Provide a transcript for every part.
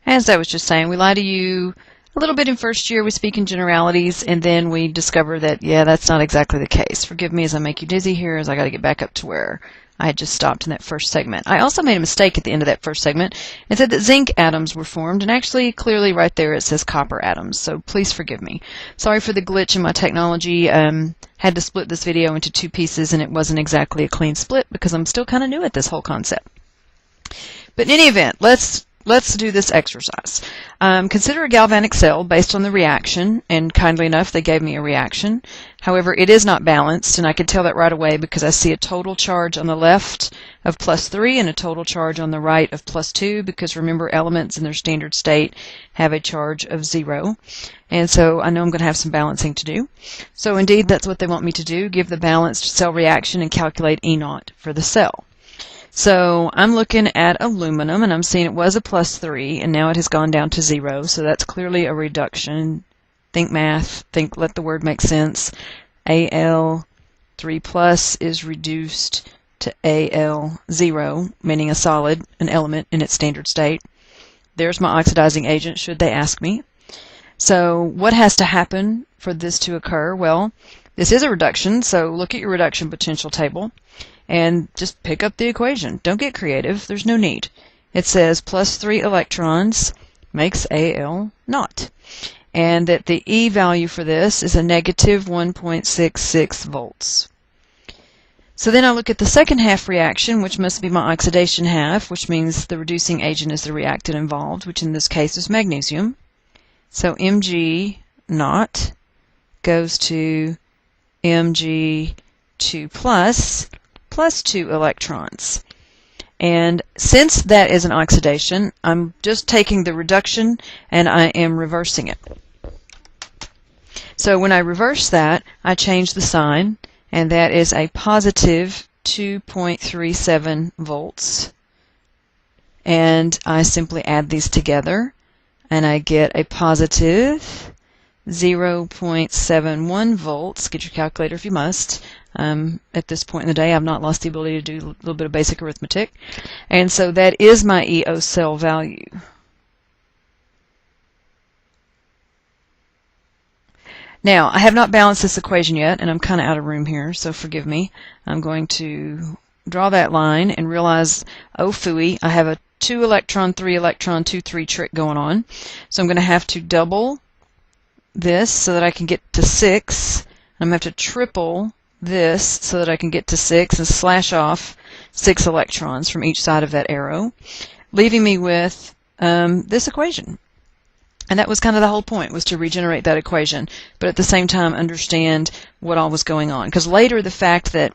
As I was just saying, we lie to you a little bit in first year. We speak in generalities, and then we discover that, yeah, that's not exactly the case. Forgive me as I make you dizzy here, as I got to get back up to where I had just stopped in that first segment. I also made a mistake at the end of that first segment and said that zinc atoms were formed, and actually clearly right there it says copper atoms, so please forgive me. Sorry for the glitch in my technology. Had to split this video into two pieces, and it wasn't exactly a clean split because I'm still kind of new at this whole concept. But in any event, let's do this exercise. Consider a galvanic cell based on the reaction, and kindly enough they gave me a reaction. However, it is not balanced, and I can tell that right away because I see a total charge on the left of +3 and a total charge on the right of +2, because remember, elements in their standard state have a charge of 0. And so I know I'm going to have some balancing to do. So indeed, that's what they want me to do, give the balanced cell reaction and calculate E0 for the cell. So I'm looking at aluminum, and I'm seeing it was a +3, and now it has gone down to 0, so that's clearly a reduction. Think math, let the word make sense. Al3+ is reduced to Al0, meaning a solid, an element in its standard state. There's my oxidizing agent, should they ask me. So what has to happen for this to occur? Well, this is a reduction, so look at your reduction potential table and just pick up the equation. Don't get creative. There's no need. It says +3 electrons makes Al0, and that the E value for this is a negative 1.66 volts. So then I look at the second half reaction, which must be my oxidation half, which means the reducing agent is the reactant involved, which in this case is magnesium. So Mg0 goes to Mg2 plus 2 electrons. And since that is an oxidation, I'm just taking the reduction and I am reversing it. So when I reverse that, I change the sign, and that is a positive 2.37 volts. And I simply add these together, and I get a positive 0.71 volts. Get your calculator if you must. At this point in the day, I've not lost the ability to do a little bit of basic arithmetic. And so that is my EO cell value. Now, I have not balanced this equation yet, and I'm kind of out of room here, so forgive me. I'm going to draw that line and realize, oh phooey, I have a 2 electron, 3 electron, 2, 3 trick going on. So I'm going to have to double this so that I can get to 6. I'm going to have to triple this so that I can get to 6 and slash off 6 electrons from each side of that arrow, leaving me with this equation. And that was kind of the whole point, was to regenerate that equation, but at the same time understand what all was going on. Because later the fact that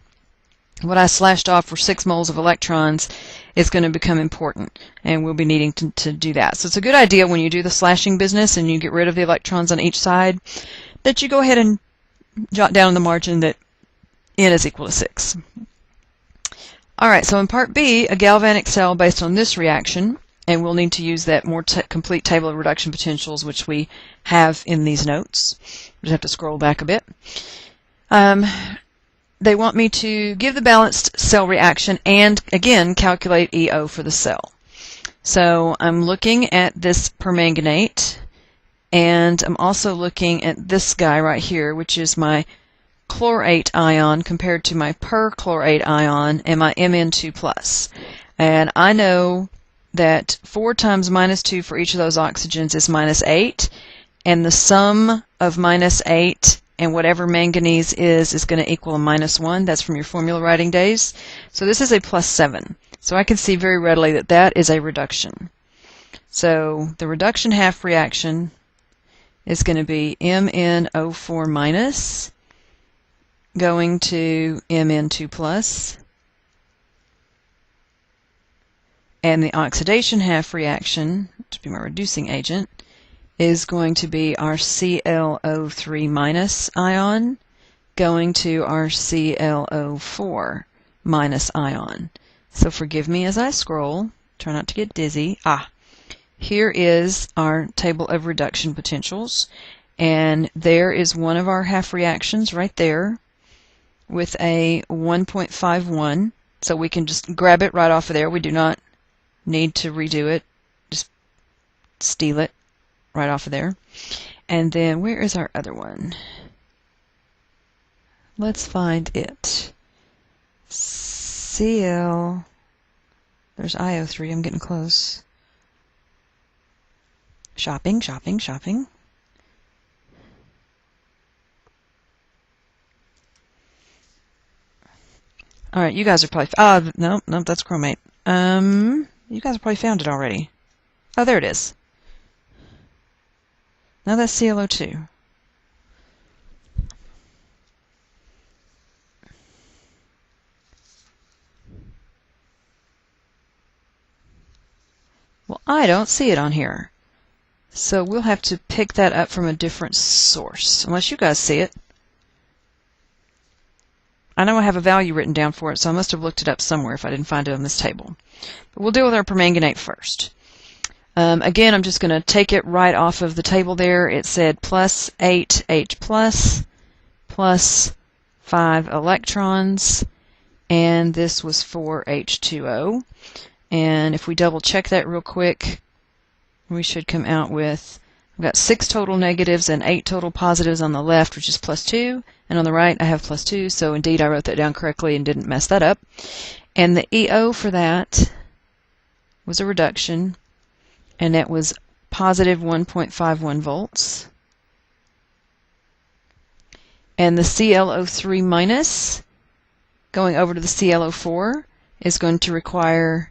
what I slashed off were 6 moles of electrons is going to become important, and we'll be needing to do that. So it's a good idea when you do the slashing business and you get rid of the electrons on each side, that you go ahead and jot down in the margin that N is equal to 6. Alright, so in part B, a galvanic cell based on this reaction, and we'll need to use that more complete table of reduction potentials, which we have in these notes. We'll just have to scroll back a bit. They want me to give the balanced cell reaction and, again, calculate EO for the cell. So I'm looking at this permanganate, and I'm also looking at this guy right here, which is my chlorate ion compared to my perchlorate ion and my Mn2+. And I know that 4 times -2 for each of those oxygens is -8, and the sum of -8 and whatever manganese is going to equal a -1. That's from your formula writing days. So this is a +7. So I can see very readily that that is a reduction. So the reduction half reaction is going to be MnO4- going to Mn2+, and the oxidation half reaction, to be my reducing agent, is going to be our ClO3- ion going to our ClO4- ion. So forgive me as I scroll. Try not to get dizzy. Here is our table of reduction potentials, and there is one of our half reactions right there with a 1.51. So we can just grab it right off of there. We do not need to redo it. Just steal it right off of there. And then where is our other one? Let's find it. Cl. There's IO3. I'm getting close. Shopping, shopping, shopping. All right, you guys are probably. No, that's chromate. You guys have probably found it already. Oh, there it is. Now that's ClO2. Well, I don't see it on here. So we'll have to pick that up from a different source, unless you guys see it. I know I have a value written down for it, so I must have looked it up somewhere if I didn't find it on this table. But we'll deal with our permanganate first. Again, I'm just going to take it right off of the table there. It said plus 8H plus 5 electrons, and this was 4H2O. And if we double check that real quick, we should come out with, I've got 6 total negatives and 8 total positives on the left, which is plus 2, and on the right I have plus 2, so indeed I wrote that down correctly and didn't mess that up. And the EO for that was a reduction, and that was positive 1.51 volts. And the ClO3 minus going over to the ClO4 is going to require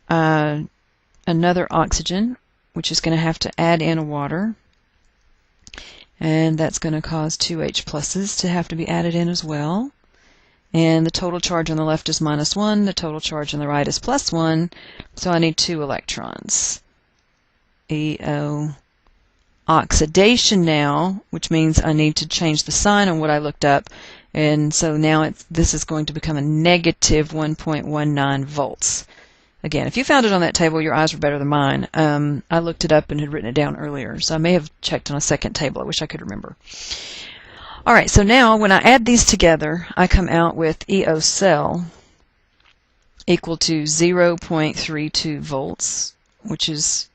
another oxygen, which is going to have to add in a water, and that's going to cause 2H pluses to have to be added in as well. And the total charge on the left is -1, the total charge on the right is +1, so I need 2 electrons. EO oxidation now, which means I need to change the sign on what I looked up, and so now this is going to become a negative 1.19 volts. Again, if you found it on that table, your eyes were better than mine. I looked it up and had written it down earlier, so I may have checked on a second table. I wish I could remember. All right, so now when I add these together, I come out with EO cell equal to 0.32 volts, which is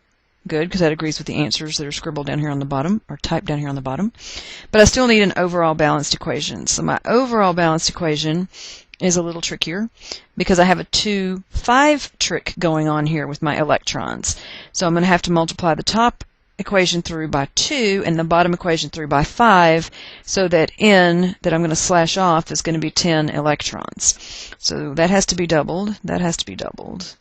good because that agrees with the answers that are scribbled down here on the bottom, or typed down here on the bottom. But I still need an overall balanced equation. So my overall balanced equation is a little trickier because I have a 2-5 trick going on here with my electrons. So I'm going to have to multiply the top equation through by 2 and the bottom equation through by 5, so that N that I'm going to slash off is going to be 10 electrons. So that has to be doubled. That has to be doubled.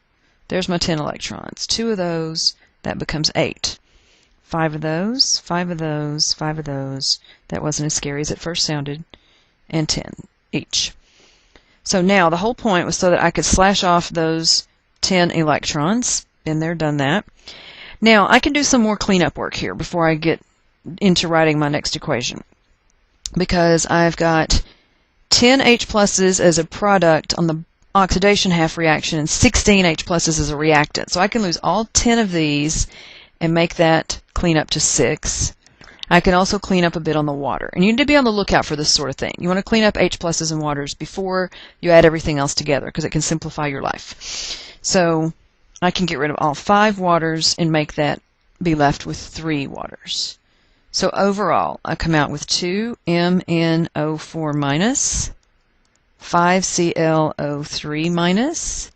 There's my 10 electrons. 2 of those, that becomes 8. 5 of those, 5 of those, 5 of those. That wasn't as scary as it first sounded. And 10 each. So now the whole point was so that I could slash off those 10 electrons. Been there, done that. Now I can do some more cleanup work here before I get into writing my next equation, because I've got 10 H pluses as a product on the oxidation half reaction and 16 H pluses as a reactant. So I can lose all 10 of these and make that clean up to 6. I can also clean up a bit on the water. And you need to be on the lookout for this sort of thing. You want to clean up H pluses and waters before you add everything else together, because it can simplify your life. So I can get rid of all 5 waters and make that be left with 3 waters. So overall, I come out with 2MnO4 minus, 5ClO3 minus,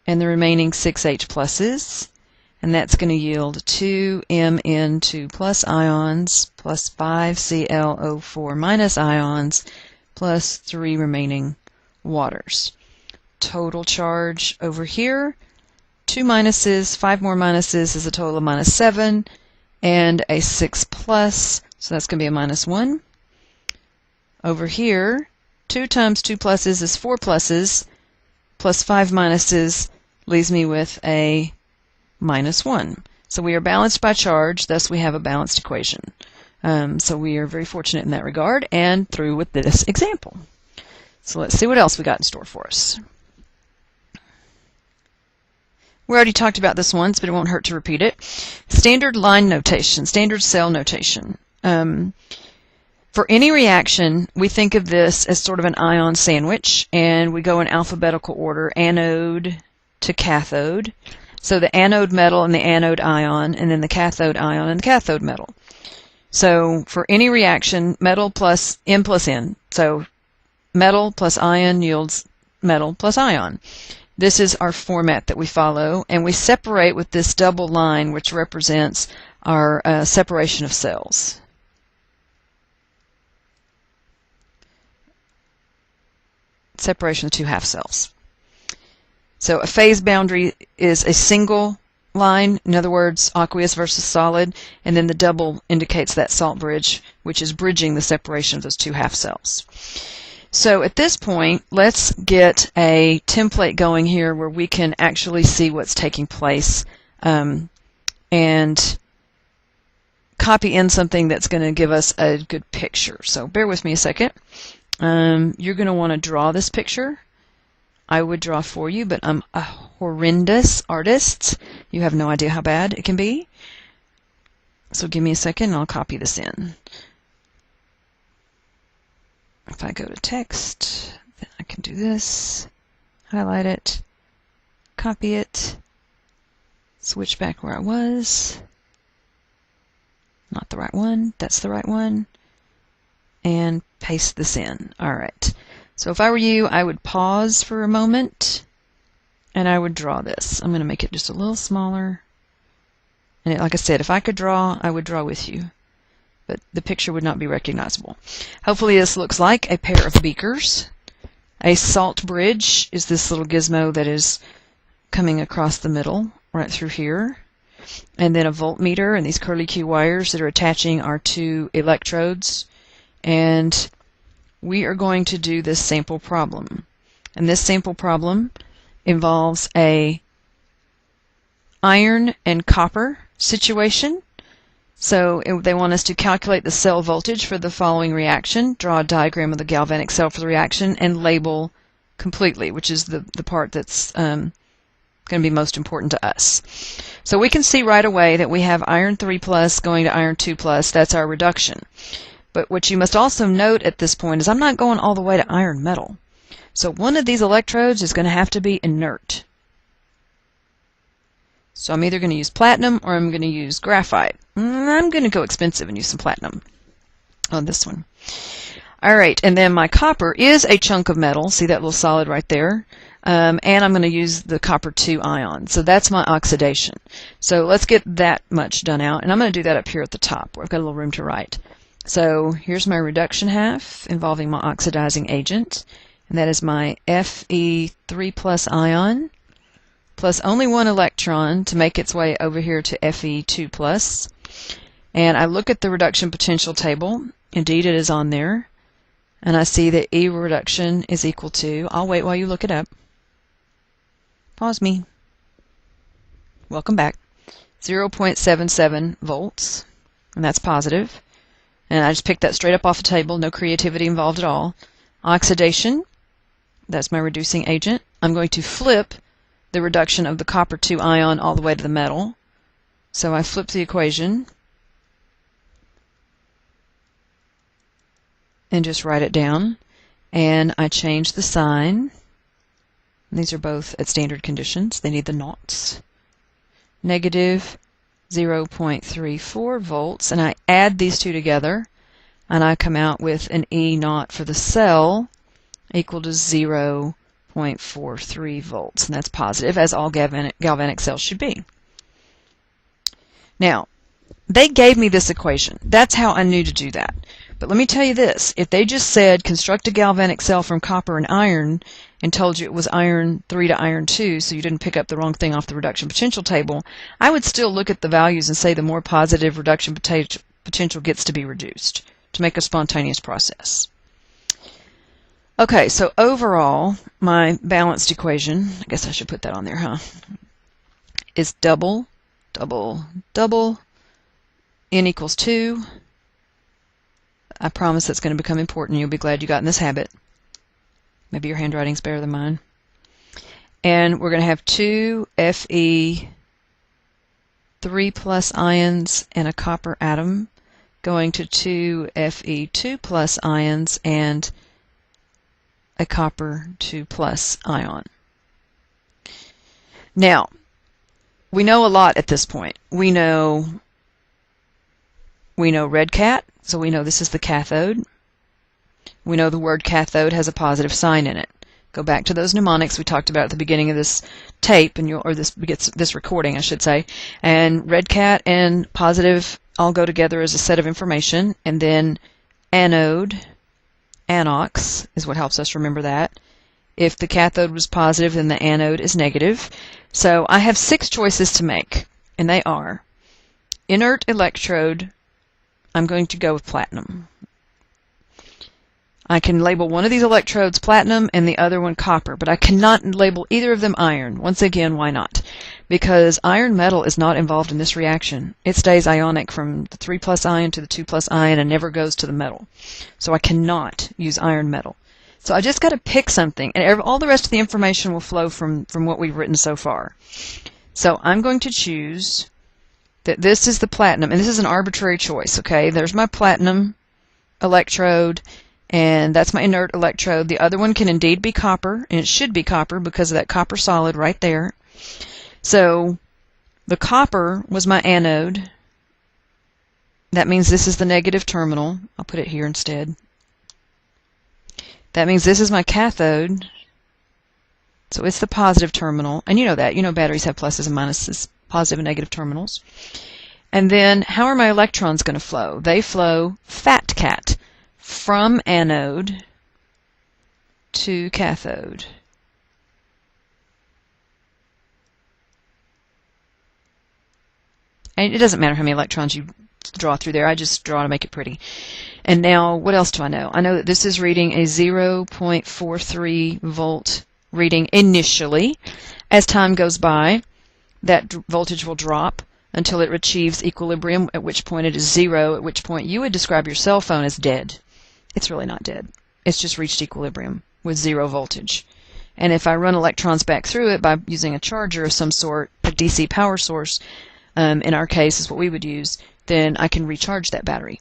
and the remaining 6H pluses. And that's going to yield 2Mn2 plus ions plus 5ClO4 minus ions plus 3 remaining waters. Total charge over here, 2 minuses, 5 more minuses is a total of -7, and a 6 plus, so that's going to be a -1. Over here, 2 times 2 pluses is 4 pluses, plus 5 minuses leaves me with a -1. So we are balanced by charge, thus we have a balanced equation. So we are very fortunate in that regard, and through with this example. So let's see what else we got in store for us. We already talked about this once, but it won't hurt to repeat it. Standard line notation, standard cell notation. For any reaction, we think of this as sort of an ion sandwich, and we go in alphabetical order, anode to cathode. So the anode metal and the anode ion, and then the cathode ion and the cathode metal. So for any reaction, metal plus N. So metal plus ion yields metal plus ion. This is our format that we follow, and we separate with this double line, which represents our separation of cells. Separation of two half cells. So a phase boundary is a single line, in other words, aqueous versus solid, and then the double indicates that salt bridge, which is bridging the separation of those two half cells. So at this point, let's get a template going here where we can actually see what's taking place and copy in something that's going to give us a good picture. So bear with me a second. You're going to want to draw this picture. I would draw for you, but I'm a horrendous artist. You have no idea how bad it can be. So give me a second and I'll copy this in. If I go to text, then I can do this, highlight it, copy it, switch back where I was. Not the right one, that's the right one. And paste this in. Alright. So if I were you, I would pause for a moment and I would draw this. I'm going to make it just a little smaller. And like I said, if I could draw, I would draw with you. But the picture would not be recognizable. Hopefully this looks like a pair of beakers. A salt bridge is this little gizmo that is coming across the middle, right through here. And then a voltmeter and these curly Q wires that are attaching our two electrodes. And we are going to do this sample problem. And this sample problem involves a iron and copper situation. So they want us to calculate the cell voltage for the following reaction, draw a diagram of the galvanic cell for the reaction, and label completely, which is the part that's going to be most important to us. So we can see right away that we have iron 3 plus going to iron 2 plus. That's our reduction. But what you must also note at this point is I'm not going all the way to iron metal. So one of these electrodes is going to have to be inert. So I'm either going to use platinum or I'm going to use graphite. I'm going to go expensive and use some platinum on this one. Alright, and then my copper is a chunk of metal. See that little solid right there? And I'm going to use the copper 2 ion. So that's my oxidation. So let's get that much done out. And I'm going to do that up here at the top where I've got a little room to write. So here's my reduction half involving my oxidizing agent. And that is my Fe3 plus ion, plus only one electron to make its way over here to Fe2 plus. And I look at the reduction potential table. Indeed, it is on there. And I see that E reduction is equal to, I'll wait while you look it up. Pause me. Welcome back. 0.77 volts. And that's positive. And I just picked that straight up off the table. No creativity involved at all. Oxidation. That's my reducing agent. I'm going to flip the reduction of the copper 2 ion all the way to the metal. So I flip the equation and just write it down. And I change the sign. These are both at standard conditions. They need the noughts. Negative 0.34 volts. And I add these two together. And I come out with an E naught for the cell equal to 0.43 volts. And that's positive, as all galvanic cells should be. Now, they gave me this equation. That's how I knew to do that. But let me tell you this. If they just said, construct a galvanic cell from copper and iron, and told you it was iron 3 to iron 2, so you didn't pick up the wrong thing off the reduction potential table, I would still look at the values and say the more positive reduction potential gets to be reduced to make a spontaneous process. Okay, so overall, my balanced equation, I guess I should put that on there, huh, is double, double, double, n equals 2. I promise that's going to become important. You'll be glad you got in this habit. Maybe your handwriting's better than mine. And we're going to have 2 Fe3 plus ions and a copper atom going to 2 Fe2 plus ions and a copper 2 plus ion. Now, we know a lot at this point. We know red cat, so we know this is the cathode. We know the word cathode has a positive sign in it. Go back to those mnemonics we talked about at the beginning of this tape, and this recording, I should say. And red cat and positive all go together as a set of information. And then anode, anox, is what helps us remember that. If the cathode was positive, then the anode is negative. So I have 6 choices to make, and they are inert electrode. I'm going to go with platinum. I can label one of these electrodes platinum and the other one copper, but I cannot label either of them iron. Once again, why not? Because iron metal is not involved in this reaction. It stays ionic from the 3+ ion to the 2+ ion and never goes to the metal. So I cannot use iron metal. So I just got to pick something, and all the rest of the information will flow from what we've written so far. So I'm going to choose that this is the platinum, and this is an arbitrary choice, okay? There's my platinum electrode, and that's my inert electrode. The other one can indeed be copper, and it should be copper because of that copper solid right there. So the copper was my anode. That means this is the negative terminal. I'll put it here instead. That means this is my cathode. So it's the positive terminal. And you know that. You know batteries have pluses and minuses, positive and negative terminals. And then how are my electrons going to flow? They flow fat cat, from anode to cathode. And it doesn't matter how many electrons you draw through there. I just draw to make it pretty. And now, what else do I know? I know that this is reading a 0.43 volt reading initially. As time goes by, that voltage will drop until it achieves equilibrium, at which point it is 0, at which point you would describe your cell phone as dead. It's really not dead. It's just reached equilibrium with 0 voltage. And if I run electrons back through it by using a charger of some sort, a DC power source, in our case is what we would use, then I can recharge that battery.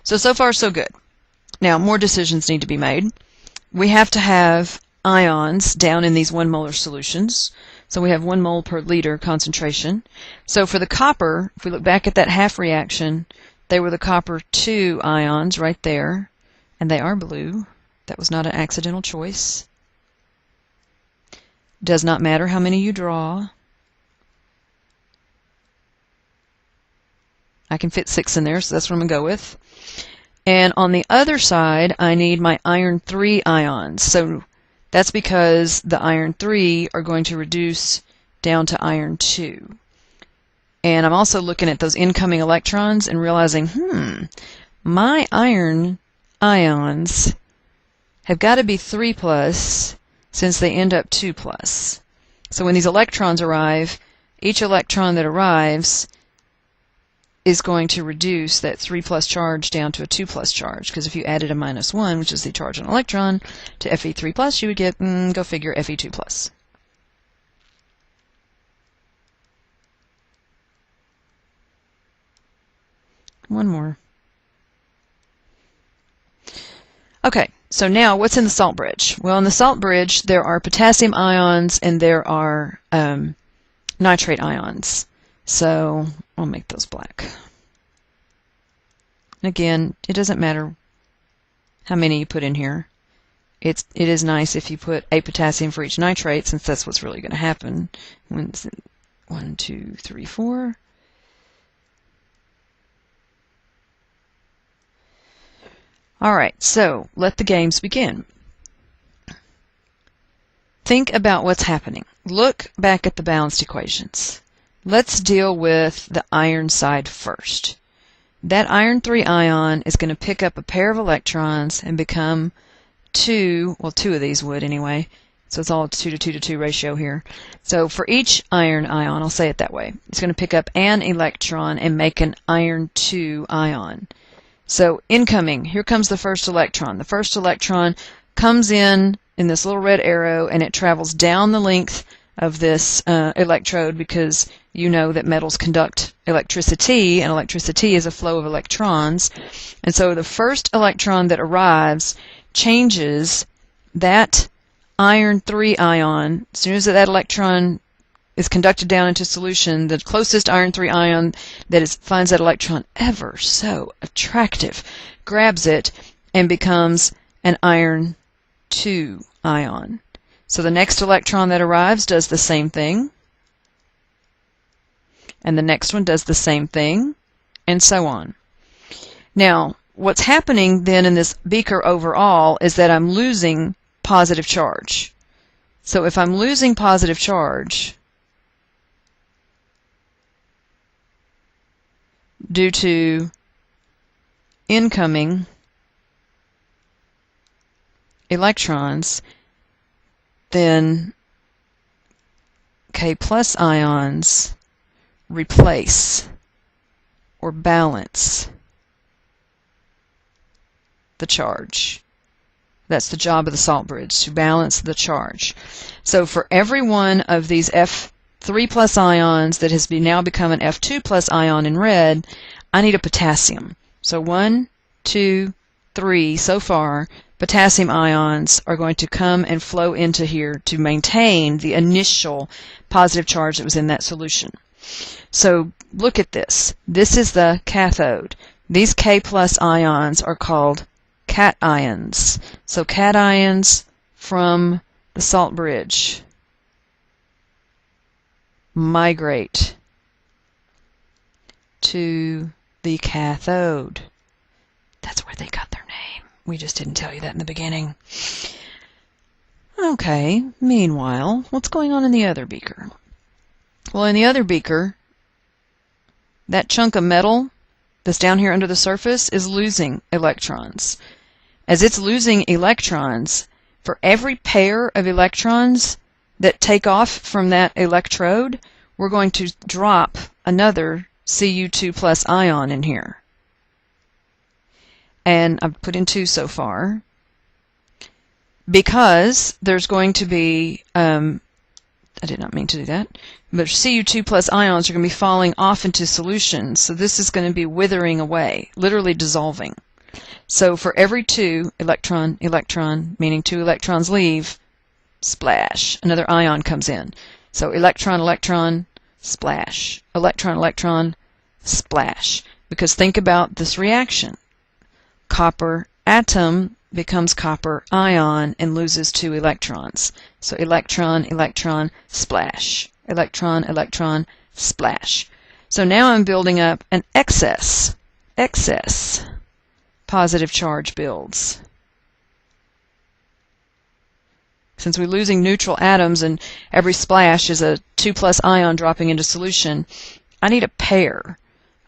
So far so good. Now more decisions need to be made. We have to have ions down in these 1 molar solutions. So we have 1 mole per liter concentration. So for the copper, if we look back at that half reaction, they were the copper 2 ions right there, and they are blue. That was not an accidental choice. Does not matter how many you draw. I can fit 6 in there, so that's what I'm going to go with. And on the other side, I need my iron 3 ions. So that's because the iron 3 are going to reduce down to iron 2. And I'm also looking at those incoming electrons and realizing, my iron ions have got to be 3+ since they end up 2+. So when these electrons arrive, each electron that arrives is going to reduce that 3+ charge down to a 2+ charge, because if you added a -1, which is the charge on an electron, to Fe3+, you would get, go figure, Fe2+. One more. Okay, so now what's in the salt bridge? Well, in the salt bridge, there are potassium ions and there are nitrate ions. So I'll make those black. Again, it doesn't matter how many you put in here. It is nice if you put a potassium for each nitrate, since that's what's really going to happen. 1, 2, 3, 4. Alright, so let the games begin. Think about what's happening. Look back at the balanced equations. Let's deal with the iron side first. That iron 3 ion is going to pick up a pair of electrons and become 2, well 2 of these would anyway, so it's all a 2 to 2 to 2 ratio here. So for each iron ion, I'll say it that way, it's going to pick up an electron and make an iron 2 ion. So incoming, here comes the first electron. The first electron comes in this little red arrow, and it travels down the length of this electrode, because you know that metals conduct electricity, and electricity is a flow of electrons. And so the first electron that arrives changes that iron 3 ion. As soon as that electron is conducted down into solution, the closest iron 3 ion that finds that electron ever so attractive grabs it and becomes an iron 2 ion. So the next electron that arrives does the same thing, and the next one does the same thing, and so on. Now, what's happening then in this beaker overall is that I'm losing positive charge. So if I'm losing positive charge due to incoming electrons, then K plus ions replace or balance the charge. That's the job of the salt bridge, to balance the charge. So for every one of these F3 plus ions that has now become an F2 plus ion in red, I need a potassium. So 1, 2, 3 so far, potassium ions are going to come and flow into here to maintain the initial positive charge that was in that solution. So look at this. This is the cathode. These K plus ions are called cations. So cations from the salt bridge migrate to the cathode. That's where they got their name. We just didn't tell you that in the beginning. Okay, meanwhile, what's going on in the other beaker? Well, in the other beaker, that chunk of metal that's down here under the surface is losing electrons. As it's losing electrons, for every pair of electrons that take off from that electrode, we're going to drop another Cu2 plus ion in here. And I've put in 2 so far, because there's going to be, I did not mean to do that, but Cu2 plus ions are going to be falling off into solution, so this is going to be withering away, literally dissolving. So for every 2, electron, electron, meaning 2 electrons leave, splash, another ion comes in. So electron, electron, splash, electron, electron, splash. Because think about this reaction. Copper atom becomes copper ion and loses 2 electrons. So electron, electron, splash. Electron, electron, splash. So now I'm building up an excess positive charge builds. Since we're losing neutral atoms and every splash is a 2 plus ion dropping into solution, I need a pair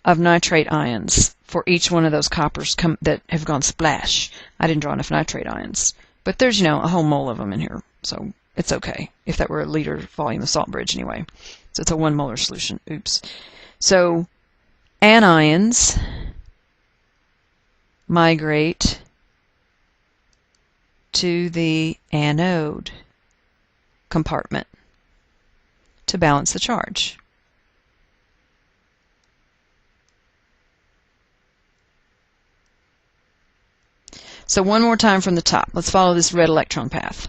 of nitrate ions for each one of those coppers that have gone splash. I didn't draw enough nitrate ions, but there's, a whole mole of them in here, so it's okay. If that were a liter volume of salt bridge anyway. So it's a 1 molar solution. Oops. So anions migrate to the anode compartment to balance the charge. So one more time from the top. Let's follow this red electron path.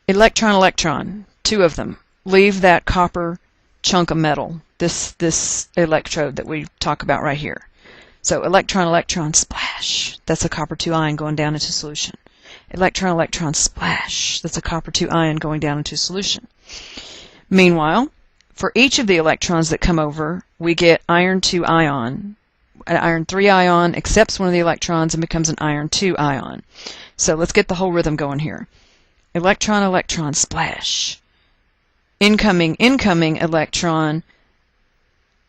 Electron, electron, 2 of them. Leave that copper chunk of metal, this electrode that we talk about right here. So electron, electron, splash. That's a copper 2 ion going down into solution. Electron, electron, splash. That's a copper 2 ion going down into solution. Meanwhile, for each of the electrons that come over, we get iron 2 ion. An iron 3 ion accepts one of the electrons and becomes an iron 2 ion. So let's get the whole rhythm going here. Electron, electron, splash. Incoming electron,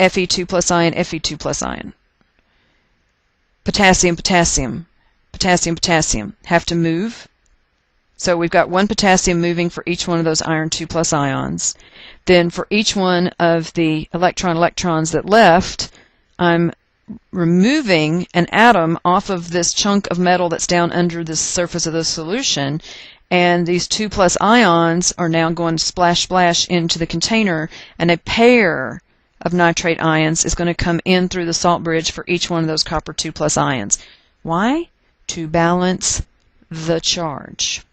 Fe2 plus ion, Fe2 plus ion. Potassium, potassium, potassium, potassium have to move. So we've got 1 potassium moving for each one of those iron 2 plus ions. Then for each one of the electrons that left, I'm removing an atom off of this chunk of metal that's down under the surface of the solution, and these 2 plus ions are now going to splash splash into the container, and a pair of nitrate ions is going to come in through the salt bridge for each one of those copper 2 plus ions. Why? To balance the charge.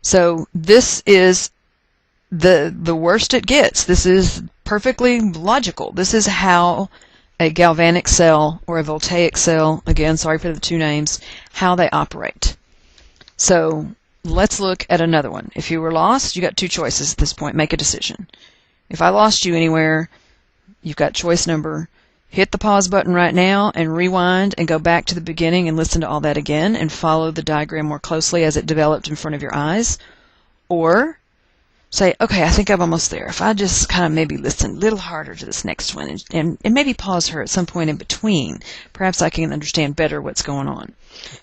So this is the worst it gets. This is perfectly logical. This is how a galvanic cell or a voltaic cell, again, sorry for the two names, how they operate. So let's look at another one. If you were lost, you got two choices at this point. Make a decision. If I lost you anywhere, you've got choice number. Hit the pause button right now and rewind and go back to the beginning and listen to all that again and follow the diagram more closely as it developed in front of your eyes. Or say, okay, I think I'm almost there. If I just kind of maybe listen a little harder to this next one and maybe pause her at some point in between, perhaps I can understand better what's going on.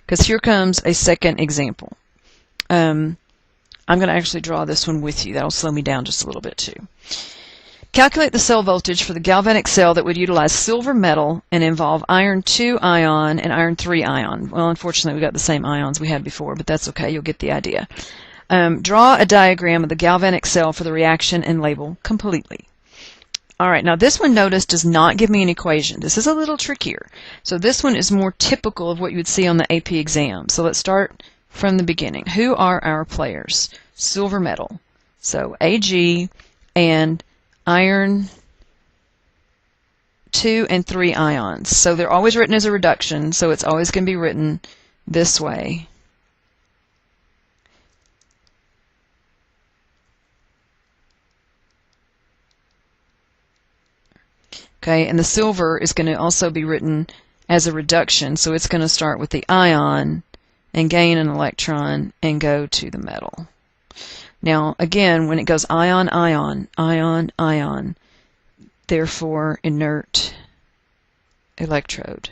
Because here comes a second example. I'm going to actually draw this one with you. That'll slow me down just a little bit too. Calculate the cell voltage for the galvanic cell that would utilize silver metal and involve iron 2 ion and iron 3 ion. Well, unfortunately, we got the same ions we had before, but that's okay. You'll get the idea. Draw a diagram of the galvanic cell for the reaction and label completely. All right, now this one, notice, does not give me an equation. This is a little trickier. So this one is more typical of what you would see on the AP exam. So let's start from the beginning. Who are our players? Silver metal. So Ag and iron 2 and 3 ions. So they're always written as a reduction, so it's always going to be written this way. Okay, and the silver is going to also be written as a reduction, so it's going to start with the ion and gain an electron and go to the metal. Now, again, when it goes ion, ion, ion, ion, therefore inert electrode.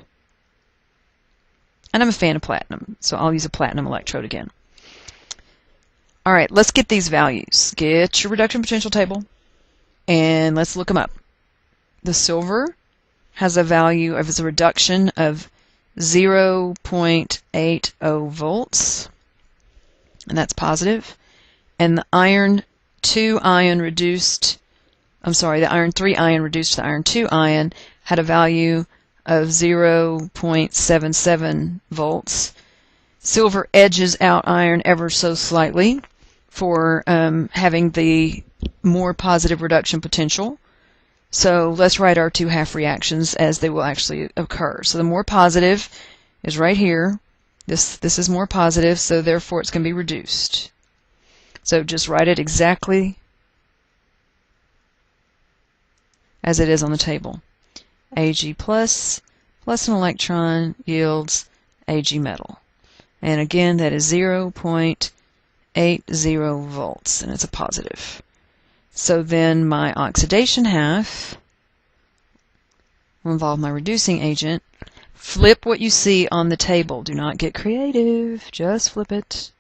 And I'm a fan of platinum, so I'll use a platinum electrode again. All right, let's get these values. Get your reduction potential table, and let's look them up. The silver has a value of a reduction of 0.80 volts, and that's positive. And the iron 2 ion reduced, the iron 3 ion reduced to the iron 2 ion had a value of 0.77 volts. Silver edges out iron ever so slightly for having the more positive reduction potential. So let's write our two half reactions as they will actually occur. So the more positive is right here. This is more positive, so therefore it's going to be reduced. So just write it exactly as it is on the table. Ag plus an electron yields Ag metal. And again, that is 0.80 volts, and it's a positive. So then my oxidation half will involve my reducing agent. Flip what you see on the table. Do not get creative. Just flip it.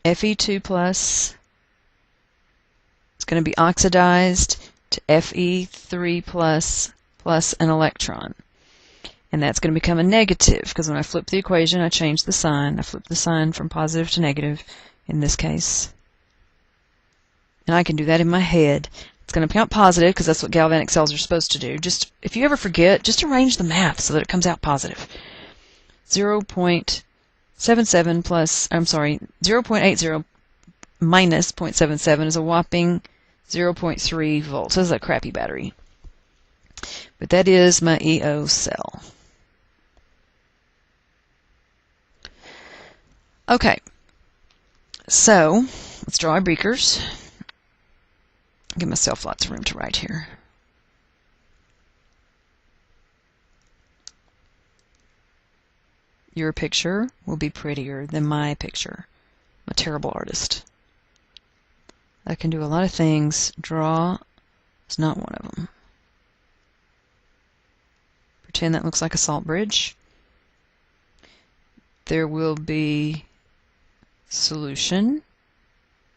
Fe2 plus is going to be oxidized to Fe3 plus an electron. And that's going to become a negative, because when I flip the equation, I change the sign. I flip the sign from positive to negative in this case. And I can do that in my head. It's going to come out positive, because that's what galvanic cells are supposed to do. Just, if you ever forget, just arrange the math so that it comes out positive. 0.77 plus, 0.80 minus 0.77 is a whopping 0.3 volts. This is a crappy battery. But that is my EO cell. Okay, so let's draw our beakers. Give myself lots of room to write here. Your picture will be prettier than my picture. I'm a terrible artist. I can do a lot of things. Draw is not one of them. Pretend that looks like a salt bridge. There will be solution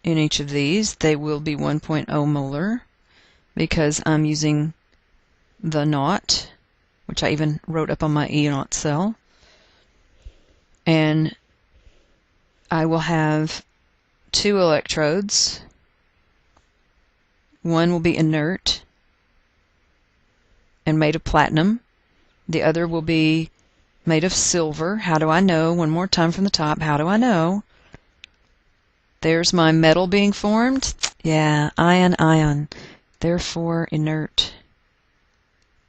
in each of these. They will be 1.0 molar because I'm using the naught, which I even wrote up on my E naught cell. And I will have two electrodes. One will be inert and made of platinum. The other will be made of silver. How do I know? One more time from the top. How do I know? There's my metal being formed. Yeah, ion, ion. Therefore, inert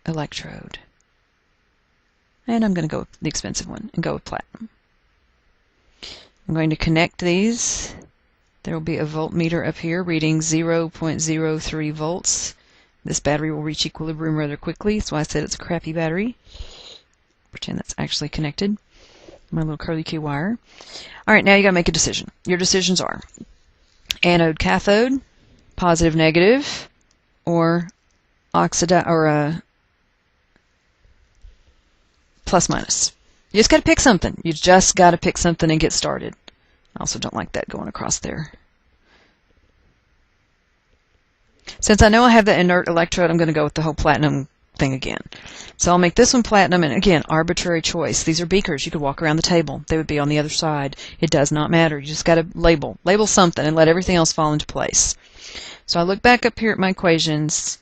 electrode. And I'm going to go with the expensive one and go with platinum. I'm going to connect these. There will be a voltmeter up here reading 0.03 volts. This battery will reach equilibrium rather quickly, so I said it's a crappy battery. Pretend that's actually connected. My little curly Q wire. Alright, now you gotta make a decision. Your decisions are anode, cathode, positive, negative, or plus, minus. You just gotta pick something. You just gotta pick something and get started. I also don't like that going across there. Since I know I have the inert electrode, I'm going to go with the whole platinum thing again. So I'll make this one platinum, and again, arbitrary choice. These are beakers. You could walk around the table. They would be on the other side. It does not matter. You just got to label something and let everything else fall into place. So I look back up here at my equations,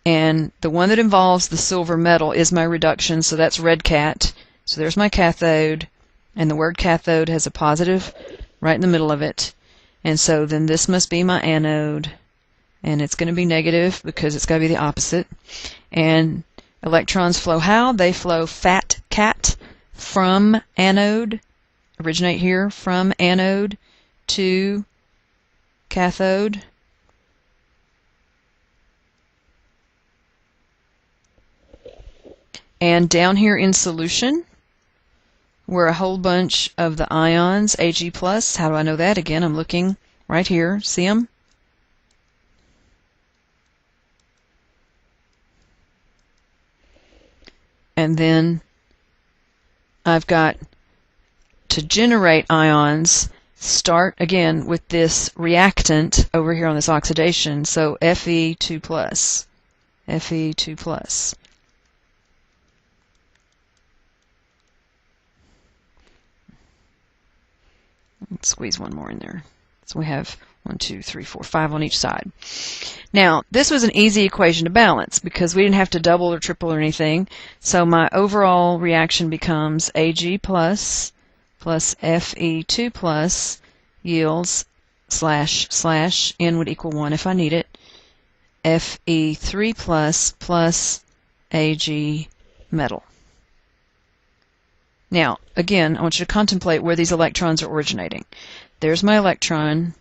and the one that involves the silver metal is my reduction, so that's red cat. So there's my cathode, and the word cathode has a positive right in the middle of it. And so then this must be my anode, and it's going to be negative because it's got to be the opposite. And electrons flow how? They flow fat cat from anode, originate here, from anode to cathode. And down here in solution, were a whole bunch of the ions, Ag+. How do I know that? Again, I'm looking right here. See them? And then I've got to generate ions, start again with this reactant over here on this oxidation. So Fe2+. Fe2+. Let's squeeze one more in there. So we have 1, 2, 3, 4, 5 on each side. Now, this was an easy equation to balance because we didn't have to double or triple or anything. So my overall reaction becomes Ag+ plus Fe2+ yields / N would equal 1 if I need it, Fe3+ plus Ag metal. Now, again, I want you to contemplate where these electrons are originating. There's my electron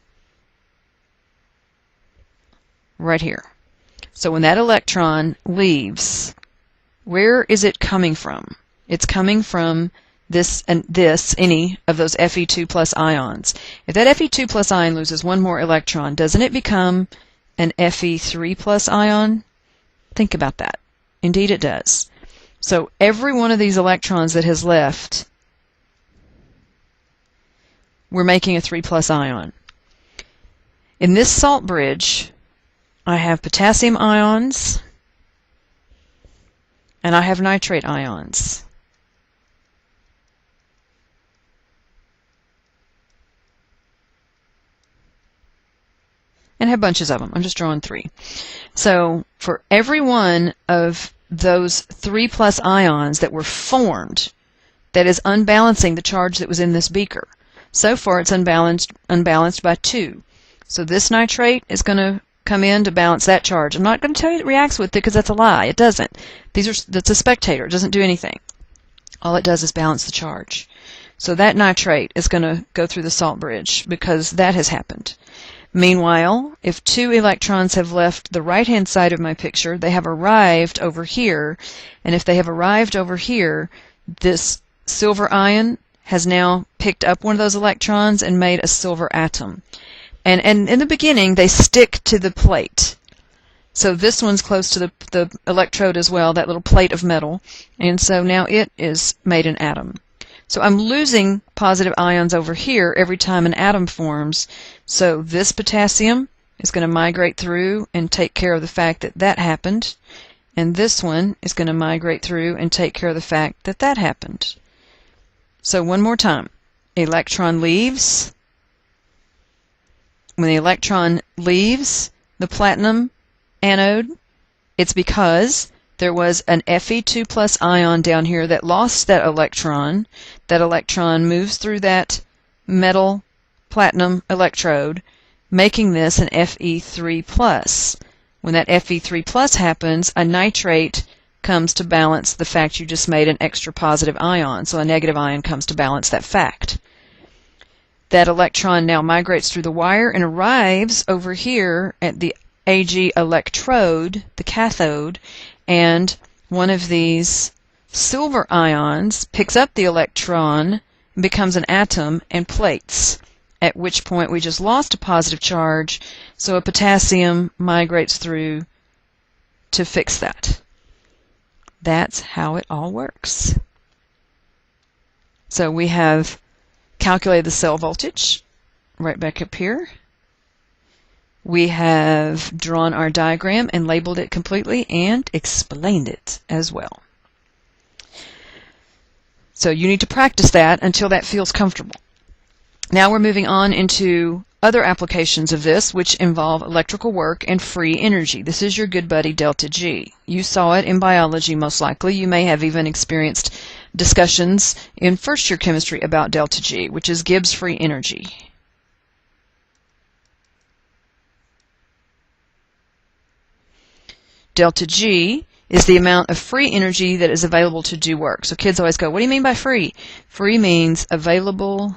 right here. So when that electron leaves, where is it coming from? It's coming from this and this, any of those Fe2+ ions. If that Fe2+ ion loses one more electron, doesn't it become an Fe3+ ion? Think about that. Indeed it does. So every one of these electrons that has left, we're making a 3+ ion. In this salt bridge, I have potassium ions and I have nitrate ions. And I have bunches of them. I'm just drawing 3. So for every one of those 3+ ions that were formed, that is unbalancing the charge that was in this beaker. So far it's unbalanced by 2. So this nitrate is going to come in to balance that charge. I'm not going to tell you it reacts with it because that's a lie. It doesn't. That's a spectator. It doesn't do anything. All it does is balance the charge. So that nitrate is going to go through the salt bridge because that has happened. Meanwhile, if 2 electrons have left the right-hand side of my picture, they have arrived over here, and if they have arrived over here, this silver ion has now picked up one of those electrons and made a silver atom. And in the beginning, they stick to the plate. So this one's close to the electrode as well, that little plate of metal, and so now it is made an atom. So I'm losing positive ions over here every time an atom forms. So this potassium is going to migrate through and take care of the fact that that happened. And this one is going to migrate through and take care of the fact that that happened. So one more time. Electron leaves. When the electron leaves the platinum anode, it's because there was an Fe2+ ion down here that lost that electron. That electron moves through that metal platinum electrode, making this an Fe3+. When that Fe3+ happens, a nitrate comes to balance the fact you just made an extra positive ion. So a negative ion comes to balance that fact. That electron now migrates through the wire and arrives over here at the Ag electrode, the cathode, and one of these silver ions picks up the electron and becomes an atom and plates, at which point we just lost a positive charge, so a potassium migrates through to fix that. That's how it all works. So we have calculated the cell voltage right back up here. We have drawn our diagram and labeled it completely and explained it as well. So you need to practice that until that feels comfortable. Now we're moving on into other applications of this, which involve electrical work and free energy. This is your good buddy delta G. You saw it in biology most likely. You may have even experienced discussions in first year chemistry about delta G, which is Gibbs free energy. Delta G is the amount of free energy that is available to do work. So kids always go, what do you mean by free? Free means available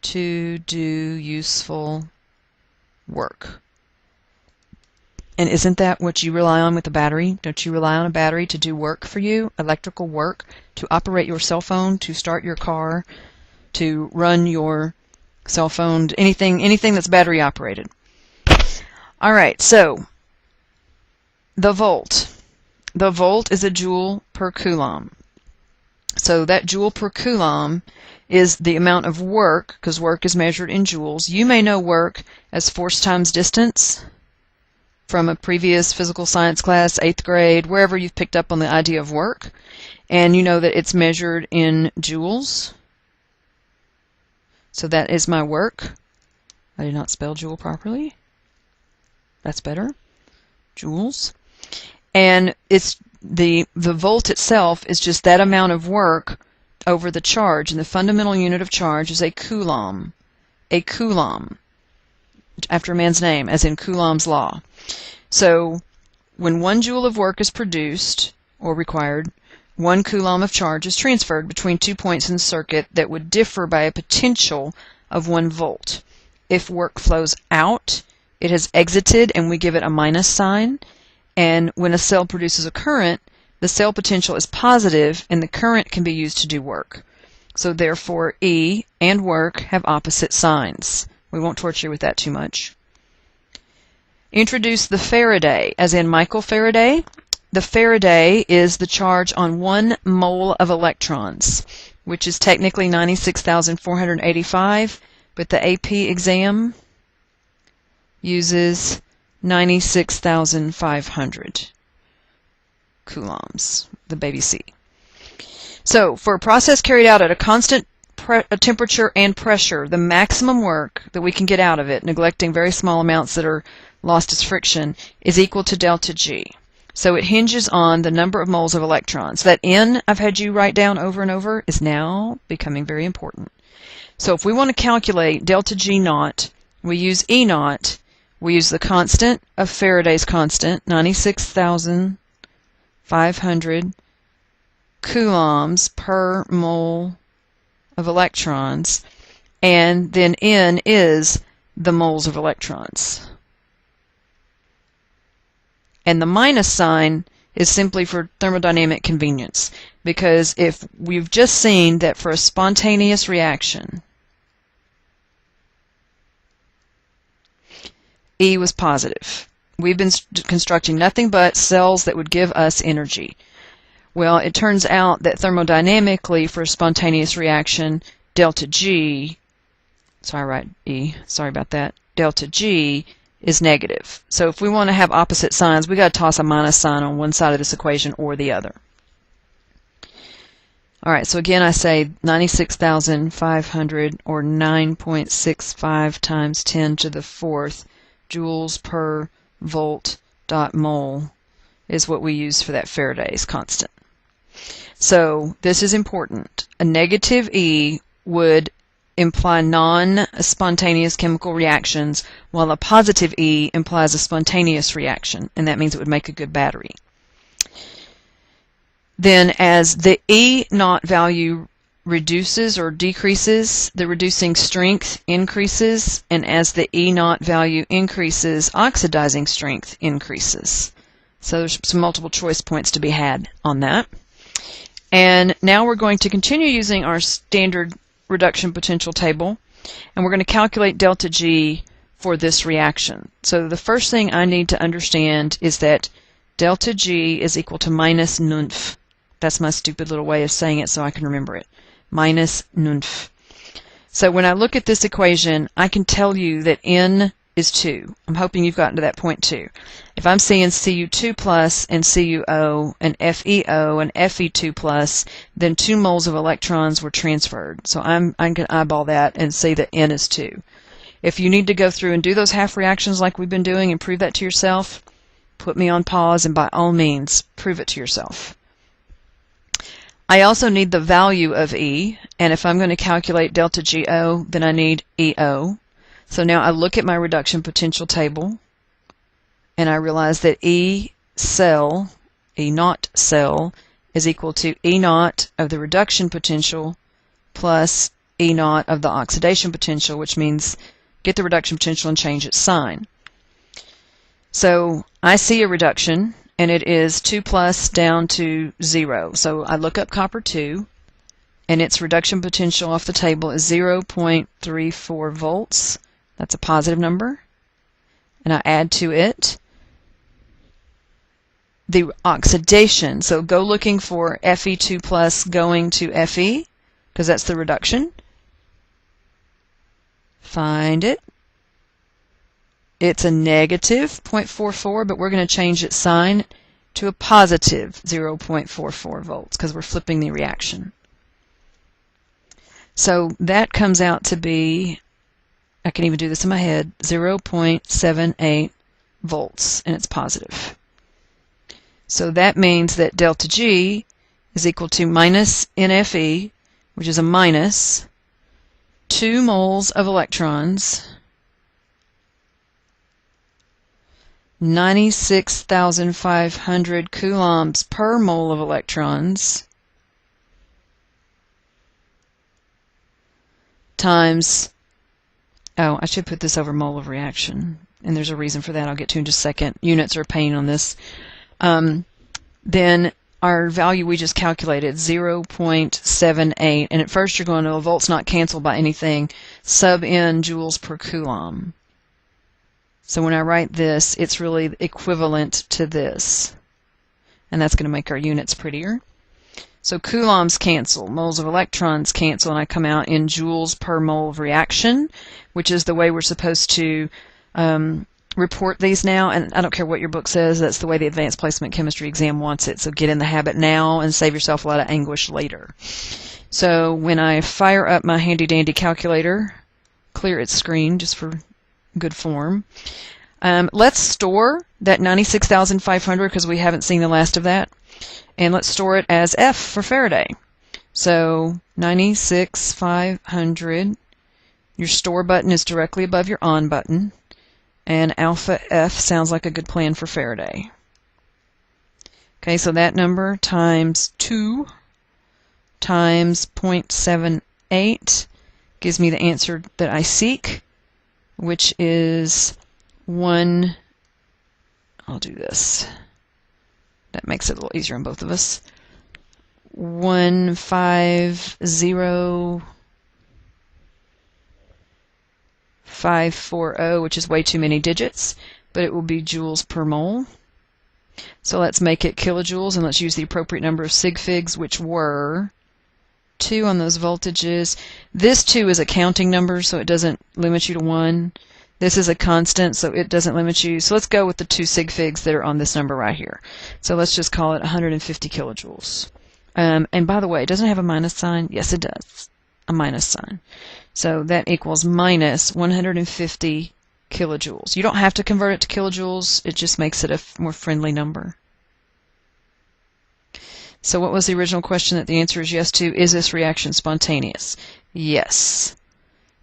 to do useful work. And isn't that what you rely on with a battery? Don't you rely on a battery to do work for you? Electrical work, to operate your cell phone, to start your car, to run your cell phone, anything that's battery operated. All right, so the volt. The volt is a joule per coulomb. So that joule per coulomb is the amount of work, because work is measured in joules. You may know work as force times distance from a previous physical science class, 8th grade, wherever you've picked up on the idea of work. And you know that it's measured in joules. So that is my work. I did not spell joule properly. That's better. Joules. And it's the volt itself is just that amount of work over the charge, and the fundamental unit of charge is a coulomb. A coulomb, after a man's name, as in Coulomb's law. So when 1 joule of work is produced or required, 1 coulomb of charge is transferred between 2 points in the circuit that would differ by a potential of 1 volt. If work flows out, it has exited and we give it a minus sign. And when a cell produces a current, the cell potential is positive and the current can be used to do work. So therefore, E and work have opposite signs. We won't torture you with that too much. Introduce the Faraday, as in Michael Faraday. The Faraday is the charge on 1 mole of electrons, which is technically 96,485, but the AP exam uses 96,500 coulombs, the baby C. So, for a process carried out at a constant temperature and pressure, the maximum work that we can get out of it, neglecting very small amounts that are lost as friction, is equal to delta G. So it hinges on the number of moles of electrons. That N I've had you write down over and over is now becoming very important. So if we want to calculate delta G naught, we use E naught. We use the constant of Faraday's constant, 96,500 coulombs per mole of electrons, and then N is the moles of electrons. And the minus sign is simply for thermodynamic convenience, because if we've just seen that for a spontaneous reaction, E was positive. We've been constructing nothing but cells that would give us energy. Well, it turns out that thermodynamically, for a spontaneous reaction, delta G, so I write E, sorry about that, delta G is negative. So if we want to have opposite signs, we got to toss a minus sign on one side of this equation or the other. All right, so again I say 96,500 or 9.65 times 10 to the 4th joules per volt dot mole is what we use for that Faraday's constant. So this is important. A negative E would imply non-spontaneous chemical reactions, while a positive E implies a spontaneous reaction, and that means it would make a good battery. Then as the E naught value reduces or decreases, the reducing strength increases, and as the E naught value increases, oxidizing strength increases. So there's some multiple choice points to be had on that. And now we're going to continue using our standard reduction potential table, and we're going to calculate delta G for this reaction. So the first thing I need to understand is that delta G is equal to minus nunf. That's my stupid little way of saying it so I can remember it. Minus nunf. So when I look at this equation, I can tell you that N is 2. I'm hoping you've gotten to that point too. If I'm seeing Cu2 plus and CuO and FeO and Fe2 plus, then 2 moles of electrons were transferred. So I'm going to eyeball that and say that N is 2. If you need to go through and do those half reactions like we've been doing and prove that to yourself, put me on pause and by all means prove it to yourself. I also need the value of E, and if I'm going to calculate delta GO, then I need EO. So now I look at my reduction potential table, and I realize that E naught cell, is equal to E naught of the reduction potential plus E naught of the oxidation potential, which means get the reduction potential and change its sign. So I see a reduction, and it is 2 plus down to 0. So I look up copper 2, and its reduction potential off the table is 0.34 volts. That's a positive number. And I add to it the oxidation. So go looking for Fe2 plus going to Fe, because that's the reduction. Find it. It's a negative 0.44, but we're going to change its sign to a positive 0.44 volts because we're flipping the reaction. So that comes out to be, I can even do this in my head, 0.78 volts, and it's positive. So that means that delta G is equal to minus NFE, which is a minus 2 moles of electrons, 96,500 coulombs per mole of electrons times, oh, I should put this over mole of reaction, and there's a reason for that I'll get to in just a second. Units are a pain on this. Then our value we just calculated, 0.78, and at first you're going to, a volt's not canceled by anything, sub in joules per coulomb. So when I write this, it's really equivalent to this. And that's going to make our units prettier. So coulombs cancel, moles of electrons cancel, and I come out in joules per mole of reaction, which is the way we're supposed to report these now. And I don't care what your book says, that's the way the Advanced Placement Chemistry exam wants it. So get in the habit now and save yourself a lot of anguish later. So when I fire up my handy-dandy calculator, clear its screen just for good form. Let's store that 96,500 because we haven't seen the last of that. And let's store it as F for Faraday. So 96,500. Your store button is directly above your on button. And alpha F sounds like a good plan for Faraday. Okay, so that number times 2 times 0.78 gives me the answer that I seek, which is 1, I'll do this. That makes it a little easier on both of us. 150,540, which is way too many digits, but it will be joules per mole. So let's make it kilojoules, and let's use the appropriate number of sig figs, which were 2 on those voltages. This 2 is a counting number, so it doesn't limit you to 1. This is a constant, so it doesn't limit you. So let's go with the 2 sig figs that are on this number right here. So let's just call it 150 kilojoules. And by the way, doesn't it have a minus sign? Yes, it does. A minus sign. So that equals minus 150 kilojoules. You don't have to convert it to kilojoules. It just makes it a more friendly number. So what was the original question that the answer is yes to? Is this reaction spontaneous? Yes.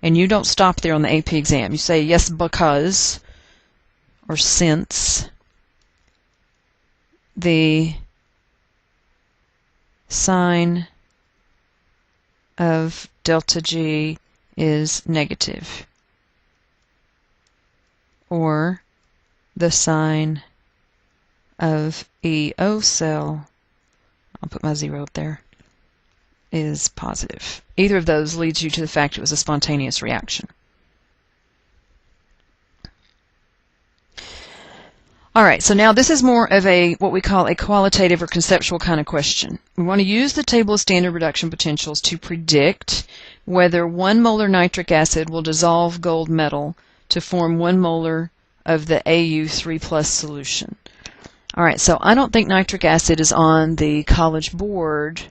And you don't stop there on the AP exam. You say yes because or since the sign of delta G is negative, or the sign of EO cell, I'll put my 0 up there, is positive. Either of those leads you to the fact it was a spontaneous reaction. Alright, so now this is more of a what we call a qualitative or conceptual kind of question. We want to use the table of standard reduction potentials to predict whether 1 molar nitric acid will dissolve gold metal to form 1 molar of the Au3+ solution. Alright, so I don't think nitric acid is on the College Board.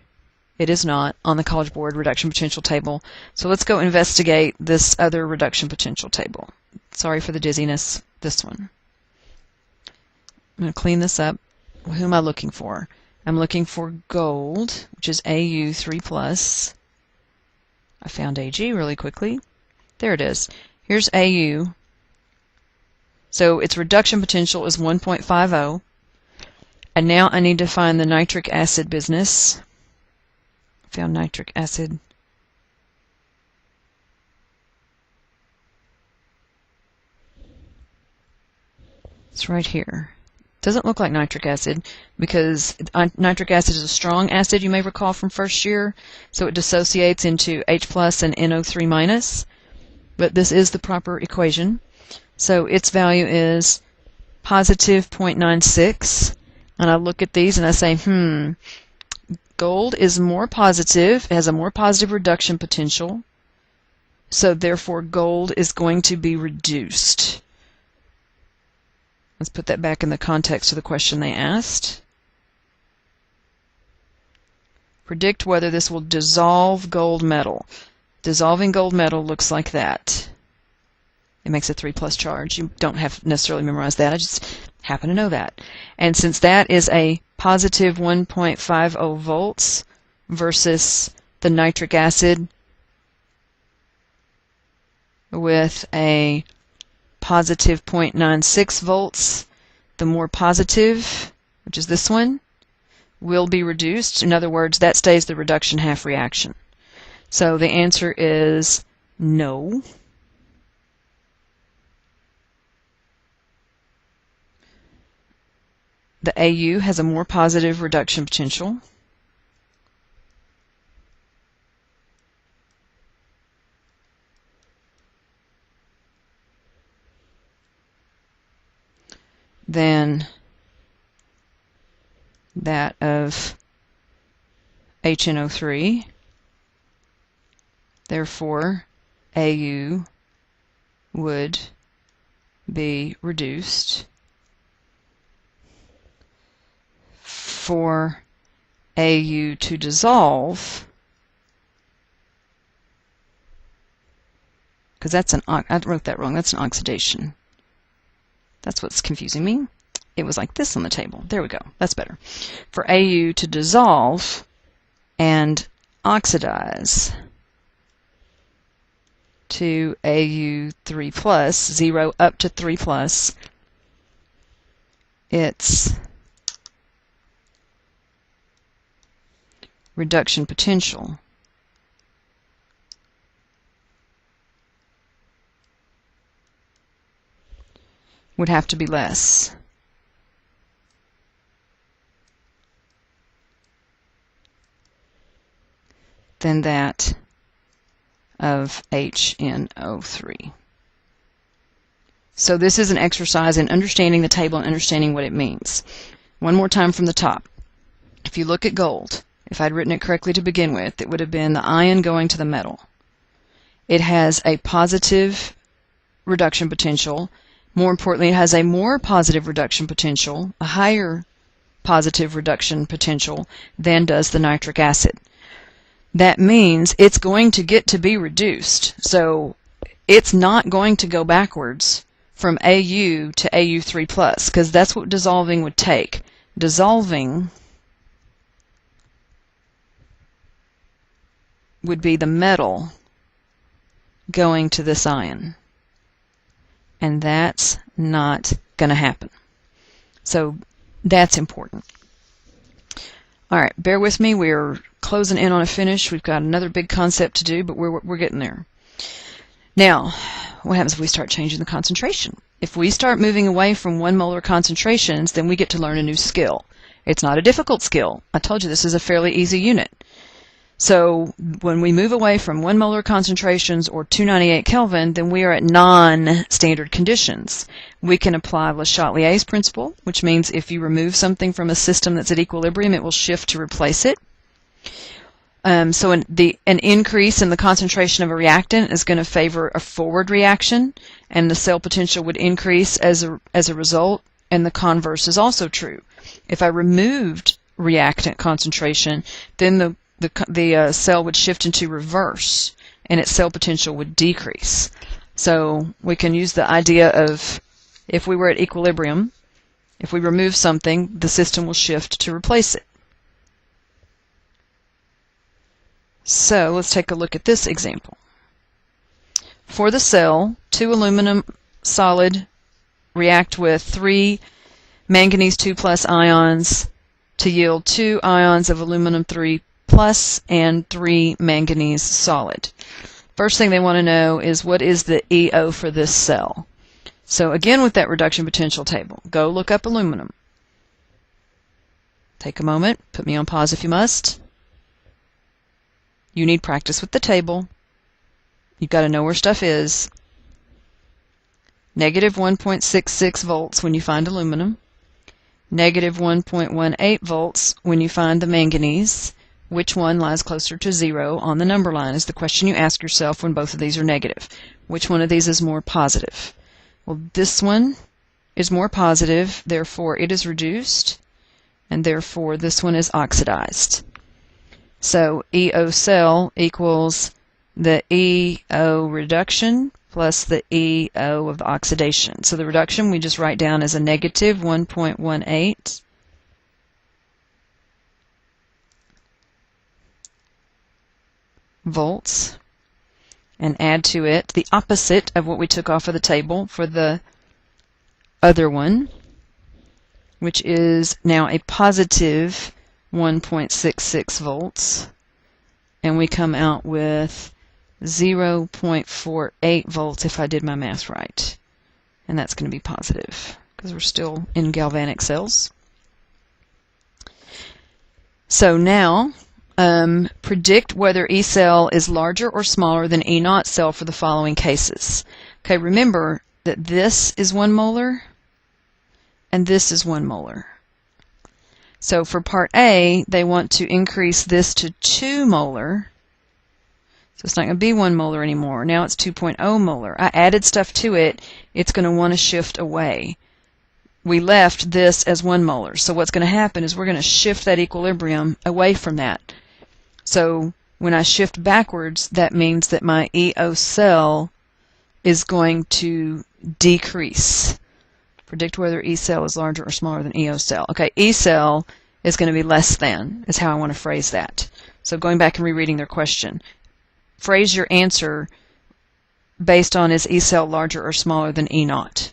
It is not on the College Board reduction potential table. So let's go investigate this other reduction potential table. Sorry for the dizziness. This one. I'm going to clean this up. Who am I looking for? I'm looking for gold, which is Au3+. I found Ag really quickly. There it is. Here's Au. So its reduction potential is 1.50. And now I need to find the nitric acid business. Found nitric acid. It's right here. Doesn't look like nitric acid because nitric acid is a strong acid, you may recall from first year, so it dissociates into H plus and NO3 minus, but this is the proper equation. So its value is positive 0.96, and I look at these and I say, gold is more positive, it has a more positive reduction potential, so therefore gold is going to be reduced. Let's put that back in the context of the question they asked. Predict whether this will dissolve gold metal. Dissolving gold metal looks like that. It makes a 3+ charge. You don't have to necessarily memorize that. I just happen to know that. And since that is a positive 1.50 volts versus the nitric acid with a positive 0.96 volts, the more positive, which is this one, will be reduced. In other words, that stays the reduction half reaction. So the answer is no. The Au has a more positive reduction potential. Than that of HNO3. Therefore, Au would be reduced. For Au to dissolve, because that's I wrote that wrong, that's an oxidation. That's what's confusing me. It was like this on the table. There we go. That's better. For Au to dissolve and oxidize to Au3+, 0 up to 3+, its reduction potential would have to be less than that of HNO3. So this is an exercise in understanding the table and understanding what it means. One more time from the top. If you look at gold, if I'd written it correctly to begin with, it would have been the ion going to the metal. It has a positive reduction potential. More importantly, it has a more positive reduction potential, a higher positive reduction potential than does the nitric acid. That means it's going to get to be reduced. So it's not going to go backwards from Au to Au3+, because that's what dissolving would take. Dissolving would be the metal going to this ion. And that's not going to happen. So that's important. All right, bear with me. We're closing in on a finish. We've got another big concept to do, but we're getting there. Now, what happens if we start changing the concentration? If we start moving away from 1 molar concentrations, then we get to learn a new skill. It's not a difficult skill. I told you this is a fairly easy unit. So when we move away from 1 molar concentrations or 298 Kelvin, then we are at non-standard conditions. We can apply Le Chatelier's principle, which means if you remove something from a system that's at equilibrium, it will shift to replace it. So an increase in the concentration of a reactant is going to favor a forward reaction, and the cell potential would increase as a result, and the converse is also true. If I removed reactant concentration, then the cell would shift into reverse, and its cell potential would decrease. So we can use the idea of if we were at equilibrium, if we remove something, the system will shift to replace it. So let's take a look at this example. For the cell, 2 aluminum solid react with 3 manganese 2+ ions to yield 2 ions of aluminum 3+ and 3 manganese solid. First thing they want to know is what is the EO for this cell. So again, with that reduction potential table, go look up aluminum. Take a moment, put me on pause if you must. You need practice with the table. You've got to know where stuff is. Negative 1.66 volts when you find aluminum. Negative 1.18 volts when you find the manganese. Which one lies closer to 0 on the number line is the question you ask yourself when both of these are negative. Which one of these is more positive? Well, this one is more positive, therefore it is reduced, and therefore this one is oxidized. So EO cell equals the EO reduction plus the EO of the oxidation. So the reduction we just write down as a negative 1.18 volts and add to it the opposite of what we took off of the table for the other one, which is now a positive 1.66 volts, and we come out with 0.48 volts if I did my math right, and that's going to be positive because we're still in galvanic cells. So now predict whether E cell is larger or smaller than E naught cell for the following cases. Okay, remember that this is 1 molar and this is 1 molar. So for part A, they want to increase this to 2 molar. So it's not going to be 1 molar anymore. Now it's 2.0 molar. I added stuff to it. It's going to want to shift away. We left this as 1 molar. So what's going to happen is we're going to shift that equilibrium away from that. So when I shift backwards, that means that my EO cell is going to decrease. Predict whether E cell is larger or smaller than EO cell. Okay, E cell is going to be less than, is how I want to phrase that. So going back and rereading their question, phrase your answer based on is E cell larger or smaller than E naught.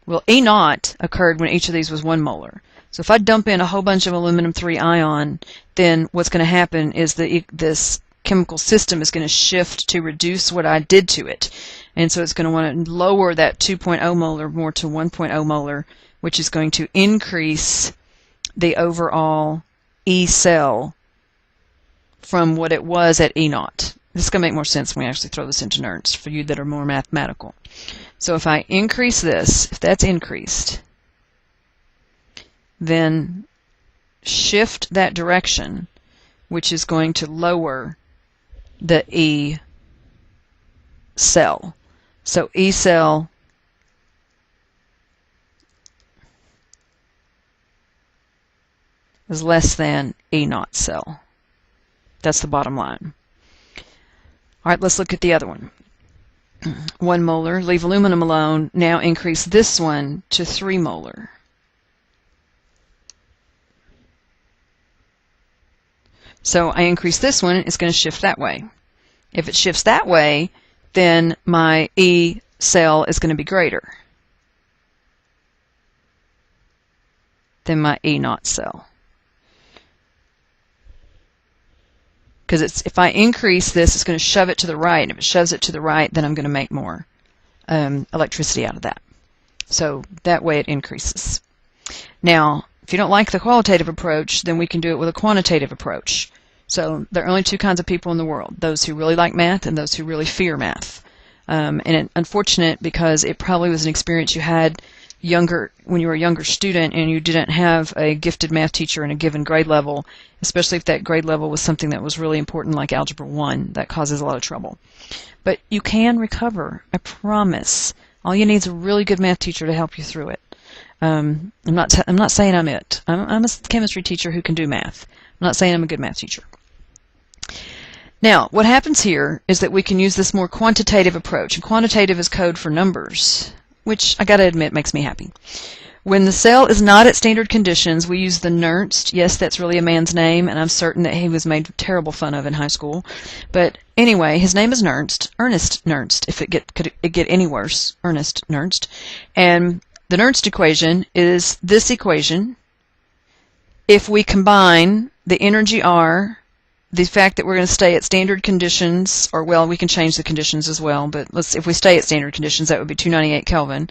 Well, E naught occurred when each of these was 1 molar. So if I dump in a whole bunch of aluminum 3 ion, then what's going to happen is this chemical system is going to shift to reduce what I did to it. And so it's going to want to lower that 2.0 molar more to 1.0 molar, which is going to increase the overall E cell from what it was at E naught. This is going to make more sense when we actually throw this into nerds for you that are more mathematical. So if I increase this, if that's increased, then shift that direction, which is going to lower the E cell. So E cell is less than E naught cell. That's the bottom line. All right, let's look at the other one. 1 molar, leave aluminum alone. Now increase this one to 3 molar. So I increase this one, it's going to shift that way. If it shifts that way, then my E cell is going to be greater than my E naught cell. Because if I increase this, it's going to shove it to the right. And if it shoves it to the right, then I'm going to make more electricity out of that. So that way it increases. Now, if you don't like the qualitative approach, then we can do it with a quantitative approach. So there are only two kinds of people in the world, those who really like math and those who really fear math. And it's unfortunate because it probably was an experience you had when you were a younger student and you didn't have a gifted math teacher in a given grade level, especially if that grade level was something that was really important like Algebra 1. That causes a lot of trouble. But you can recover, I promise. All you need is a really good math teacher to help you through it. I'm not saying I'm it. I'm a chemistry teacher who can do math. I'm not saying I'm a good math teacher. Now, what happens here is that we can use this more quantitative approach. And quantitative is code for numbers, which I gotta admit makes me happy. When the cell is not at standard conditions, we use the Nernst. Yes, that's really a man's name, and I'm certain that he was made terrible fun of in high school. But anyway, his name is Nernst, Ernest Nernst, if could it get any worse, Ernest Nernst. And the Nernst equation is this equation. If we combine the energy R, the fact that we're going to stay at standard conditions, or well, we can change the conditions as well, but if we stay at standard conditions, that would be 298 Kelvin,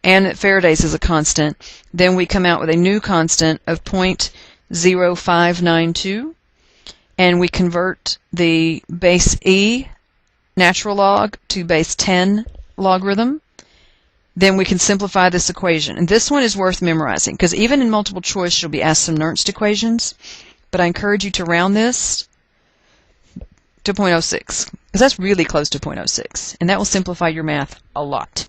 and that Faraday's is a constant, then we come out with a new constant of 0.0592, and we convert the base E natural log to base 10 logarithm. Then we can simplify this equation. And this one is worth memorizing, because even in multiple choice, you'll be asked some Nernst equations, but I encourage you to round this to 0.06, because that's really close to 0.06, and that will simplify your math a lot.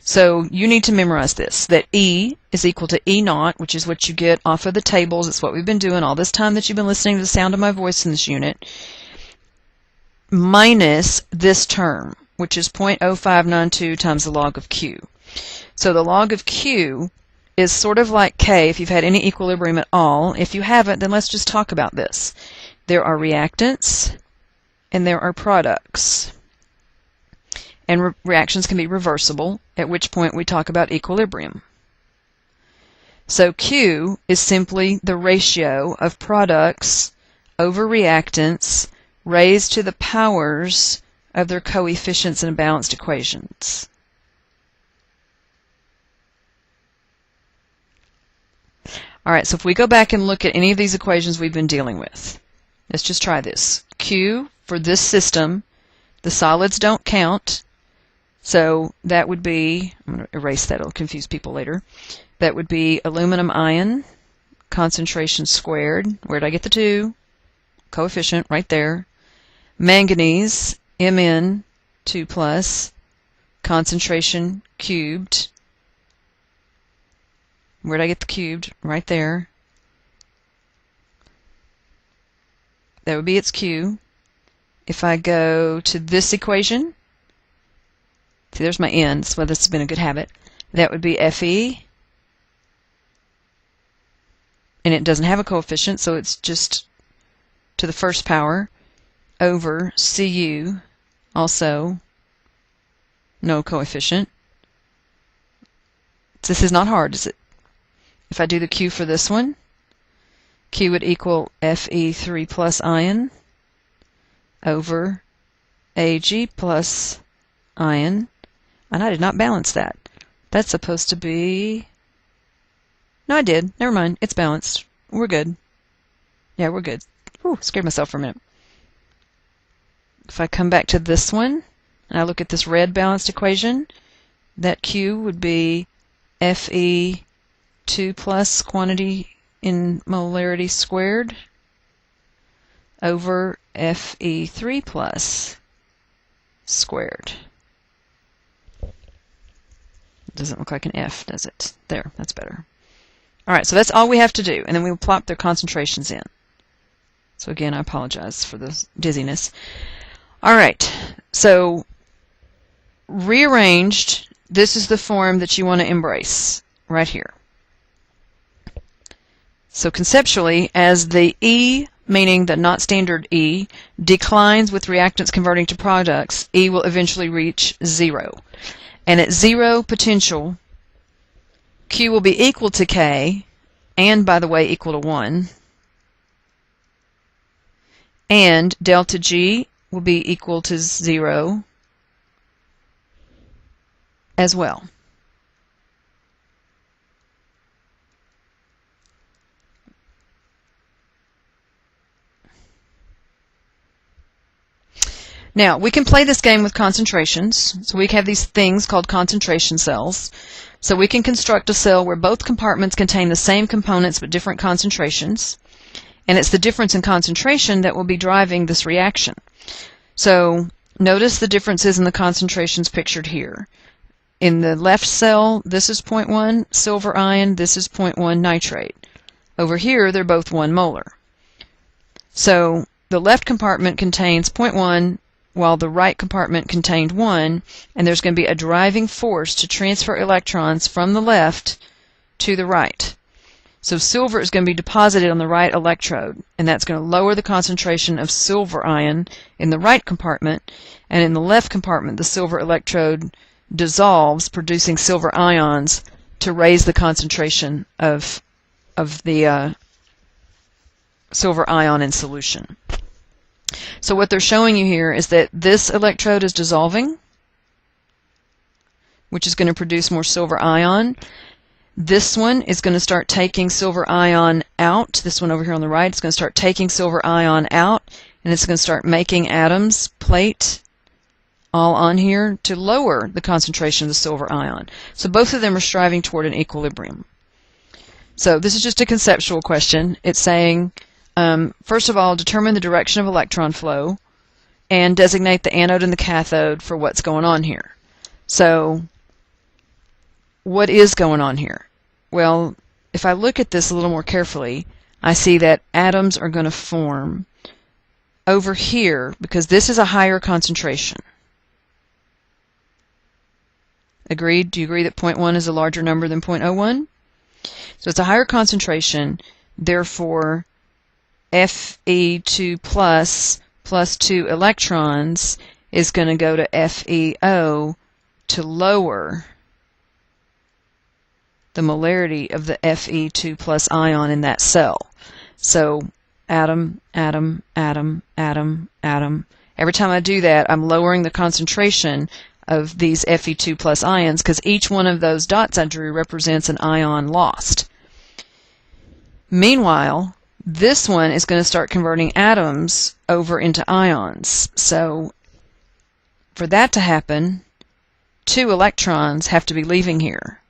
So you need to memorize this, that E is equal to E naught, which is what you get off of the tables. It's what we've been doing all this time that you've been listening to the sound of my voice in this unit, minus this term, which is 0.0592 times the log of Q. So the log of Q is sort of like K if you've had any equilibrium at all. If you haven't, then let's just talk about this. There are reactants and there are products. And reactions can be reversible, at which point we talk about equilibrium. So Q is simply the ratio of products over reactants raised to the powers of their coefficients in balanced equations. Alright, so if we go back and look at any of these equations we've been dealing with, let's just try this. Q, for this system, the solids don't count, so that would be, I'm going to erase that, it'll confuse people later. That would be aluminum ion, concentration squared. Where did I get the 2? Coefficient, right there. Manganese, Mn, 2 plus, concentration cubed. Where did I get the cubed? Right there. That would be its Q. If I go to this equation, see, there's my N, so this has been a good habit. That would be Fe. And it doesn't have a coefficient, so it's just to the first power over Cu, also no coefficient. This is not hard, is it? If I do the Q for this one, Q would equal Fe3 plus ion over Ag plus ion. And I did not balance that. That's supposed to be... No, I did. Never mind. It's balanced. We're good. Yeah, we're good. Whew, scared myself for a minute. If I come back to this one, and I look at this red balanced equation, that Q would be Fe2 plus quantity in molarity squared over Fe3 plus squared. Doesn't look like an F, does it? There, that's better. Alright, so that's all we have to do, and then we will plop their concentrations in. So again, I apologize for the dizziness. Alright, so rearranged, this is the form that you want to embrace, right here. So conceptually, as the E, meaning the not standard E, declines with reactants converting to products, E will eventually reach 0. And at 0 potential, Q will be equal to K, and by the way, equal to 1. And delta G will be equal to 0 as well. Now, we can play this game with concentrations. So we have these things called concentration cells. So we can construct a cell where both compartments contain the same components but different concentrations. And it's the difference in concentration that will be driving this reaction. So notice the differences in the concentrations pictured here. In the left cell, this is 0.1 silver ion, this is 0.1 nitrate. Over here, they're both 1 molar. So the left compartment contains 0.1 while the right compartment contained 1, and there's going to be a driving force to transfer electrons from the left to the right. So silver is going to be deposited on the right electrode, and that's going to lower the concentration of silver ion in the right compartment, and in the left compartment the silver electrode dissolves, producing silver ions to raise the concentration of the silver ion in solution. So what they're showing you here is that this electrode is dissolving, which is going to produce more silver ion. This one is going to start taking silver ion out. This one over here on the right is going to start taking silver ion out, and it's going to start making atoms, plate, all on here to lower the concentration of the silver ion. So both of them are striving toward an equilibrium. So this is just a conceptual question. It's saying, first of all, determine the direction of electron flow and designate the anode and the cathode for what's going on here. So what is going on here? Well, if I look at this a little more carefully, I see that atoms are going to form over here because this is a higher concentration. Agreed? Do you agree that 0.1 is a larger number than 0.01? So it's a higher concentration, therefore Fe2 plus 2 electrons is going to go to FeO to lower the molarity of the Fe2 plus ion in that cell. So atom, atom, atom, atom, atom. Every time I do that, I'm lowering the concentration of these Fe2 plus ions because each one of those dots I drew represents an ion lost. Meanwhile, this one is going to start converting atoms over into ions. So for that to happen, 2 electrons have to be leaving here.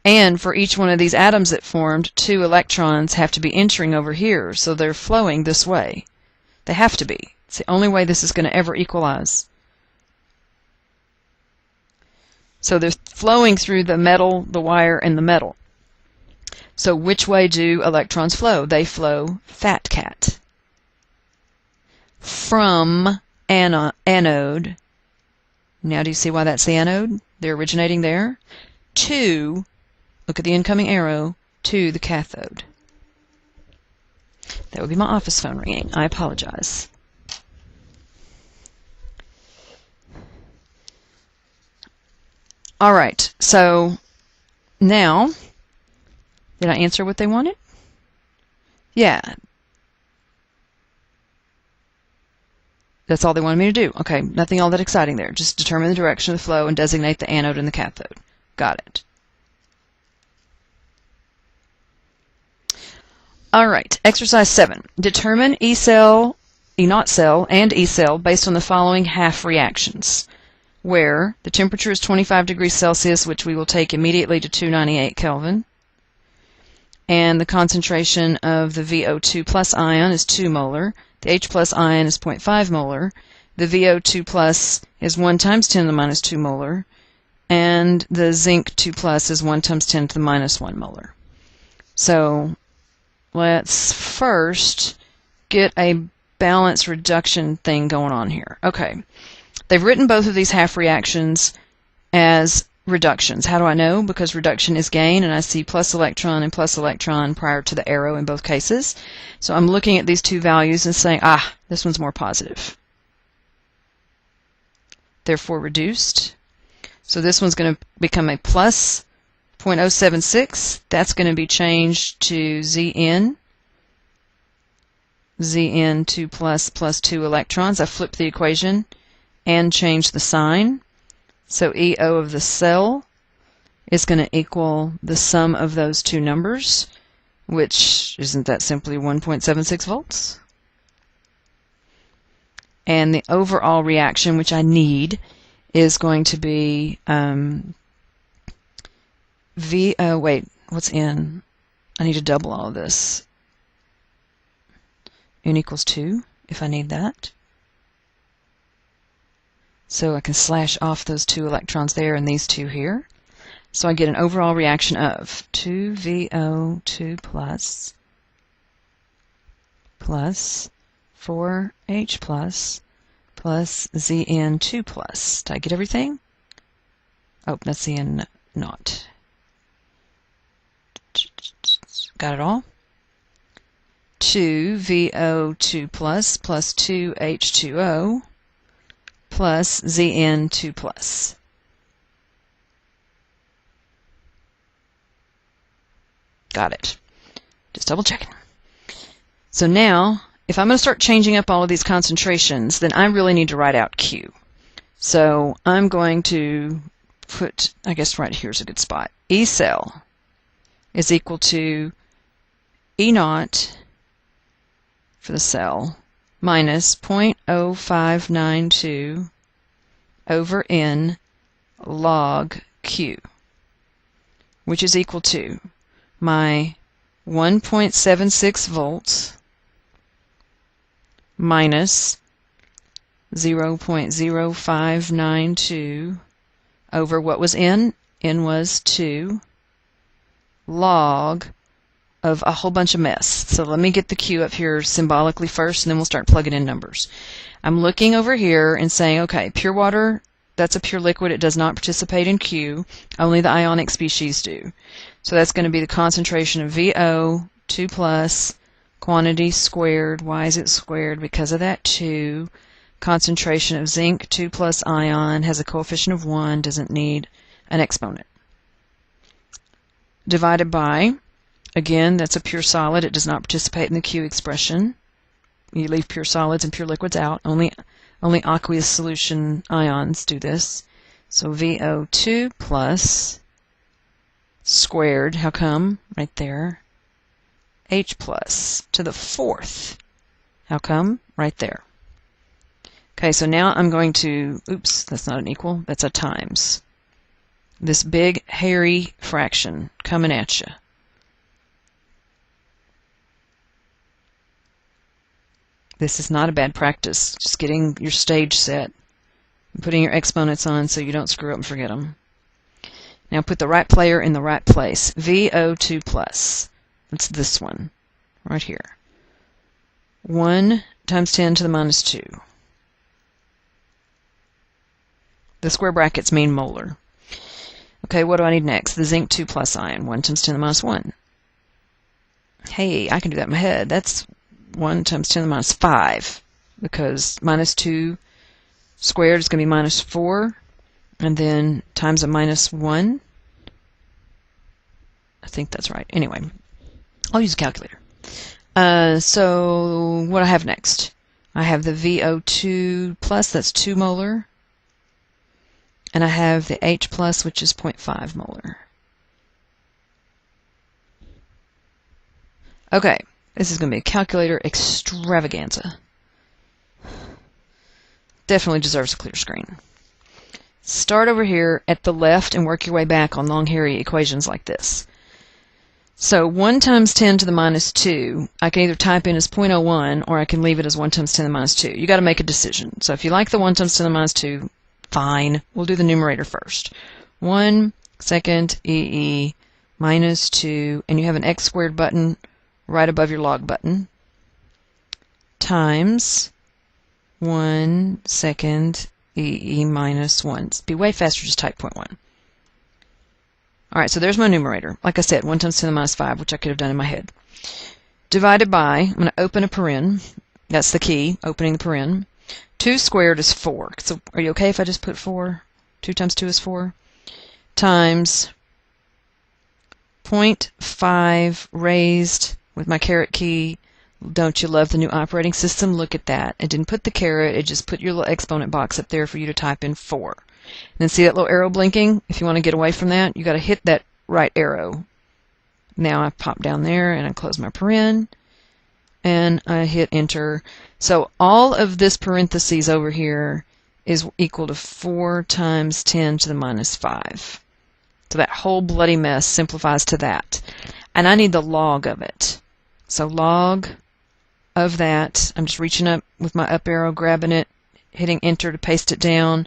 And for each one of these atoms that formed, 2 electrons have to be entering over here, so they're flowing this way. They have to be. It's the only way this is going to ever equalize. So they're flowing through the metal, the wire, and the metal. So which way do electrons flow? They flow fat cat. From anode. Now do you see why that's the anode? They're originating there. To, look at the incoming arrow, to the cathode. That would be my office phone ringing. I apologize. All right, so now, did I answer what they wanted? Yeah. That's all they wanted me to do. Okay, nothing all that exciting there. Just determine the direction of the flow and designate the anode and the cathode. Got it. All right, exercise 7. Determine E cell, E naught cell, and E cell based on the following half reactions, where the temperature is 25 degrees Celsius, which we will take immediately to 298 Kelvin, and the concentration of the VO2 plus ion is 2 molar, the H plus ion is 0.5 molar, the VO2 plus is 1 times 10 to the minus 2 molar, and the zinc 2 plus is 1 times 10 to the minus 1 molar. So let's first get a balance reduction thing going on here. Okay, they've written both of these half reactions as reductions. How do I know? Because reduction is gain, and I see plus electron and plus electron prior to the arrow in both cases. So I'm looking at these two values and saying, ah, this one's more positive. Therefore reduced. So this one's going to become a plus 0.076. That's going to be changed to Zn. Zn 2 plus 2 electrons. I flip the equation and change the sign. So EO of the cell is going to equal the sum of those two numbers, which isn't that simply 1.76 volts? And the overall reaction, which I need, is going to be wait, what's N? I need to double all of this. N equals 2, if I need that. So I can slash off those 2 electrons there and these 2 here. So I get an overall reaction of 2VO2 plus 4H plus Zn2 plus. Did I get everything? Oh, that's Zn naught. Got it all? 2VO2 plus 2H2O plus Zn2 plus. Got it. Just double checking. So now, if I'm going to start changing up all of these concentrations, then I really need to write out Q. So I'm going to put, I guess right here's a good spot. E cell is equal to E naught for the cell minus 0.0592 over N log Q, which is equal to my 1.76 volts minus 0.0592 over what was N? N was 2 log of a whole bunch of mess. So let me get the Q up here symbolically first, and then we'll start plugging in numbers. I'm looking over here and saying, okay, pure water, that's a pure liquid. It does not participate in Q. Only the ionic species do. So that's going to be the concentration of VO, 2 plus, quantity squared. Why is it squared? Because of that 2. Concentration of zinc, 2 plus ion, has a coefficient of 1, doesn't need an exponent. Divided by, again, that's a pure solid. It does not participate in the Q expression. You leave pure solids and pure liquids out. Only aqueous solution ions do this. So VO2 plus squared, how come? Right there. H plus to the 4th. How come? Right there. Okay, so now I'm going to, oops, that's not an equal, that's a times. This big, hairy fraction coming at you. This is not a bad practice. Just getting your stage set and putting your exponents on so you don't screw up and forget them. Now put the right player in the right place. VO2 plus. That's this one right here. 1 times 10 to the minus 2. The square brackets mean molar. Okay, what do I need next? The zinc 2 plus ion. 1 times 10 to the minus 1. Hey, I can do that in my head. That's 1 times 10 to the minus 5, because minus 2 squared is going to be minus 4, and then times a minus 1. I think that's right. Anyway, I'll use a calculator. So what do I have next? I have the VO2 plus, that's 2 molar, and I have the H plus, which is 0.5 molar. Okay. This is going to be a calculator extravaganza. Definitely deserves a clear screen. Start over here at the left and work your way back on long, hairy equations like this. So 1 times 10 to the minus 2, I can either type in as 0.01 or I can leave it as 1 times 10 to the minus 2. You got to make a decision. So if you like the 1 times 10 to the minus 2, fine. We'll do the numerator first. 1 second EE minus 2, and you have an x squared button right above your log button, times 1 second EE minus 1. Be way faster, just type 0.1. All right, so there's my numerator. Like I said, 1 times 10 to the minus 5, which I could have done in my head. Divided by, I'm going to open a paren. That's the key, opening the paren. 2 squared is 4. So are you okay if I just put 4? 2 times 2 is 4. Times 0.5 raised with my caret key. Don't you love the new operating system? Look at that. It didn't put the caret. It just put your little exponent box up there for you to type in 4. And then see that little arrow blinking? If you want to get away from that, you got to hit that right arrow. Now I pop down there and I close my paren and I hit enter. So all of this parentheses over here is equal to 4 times 10 to the minus 5. So that whole bloody mess simplifies to that. And I need the log of it. So log of that, I'm just reaching up with my up arrow, grabbing it, hitting enter to paste it down.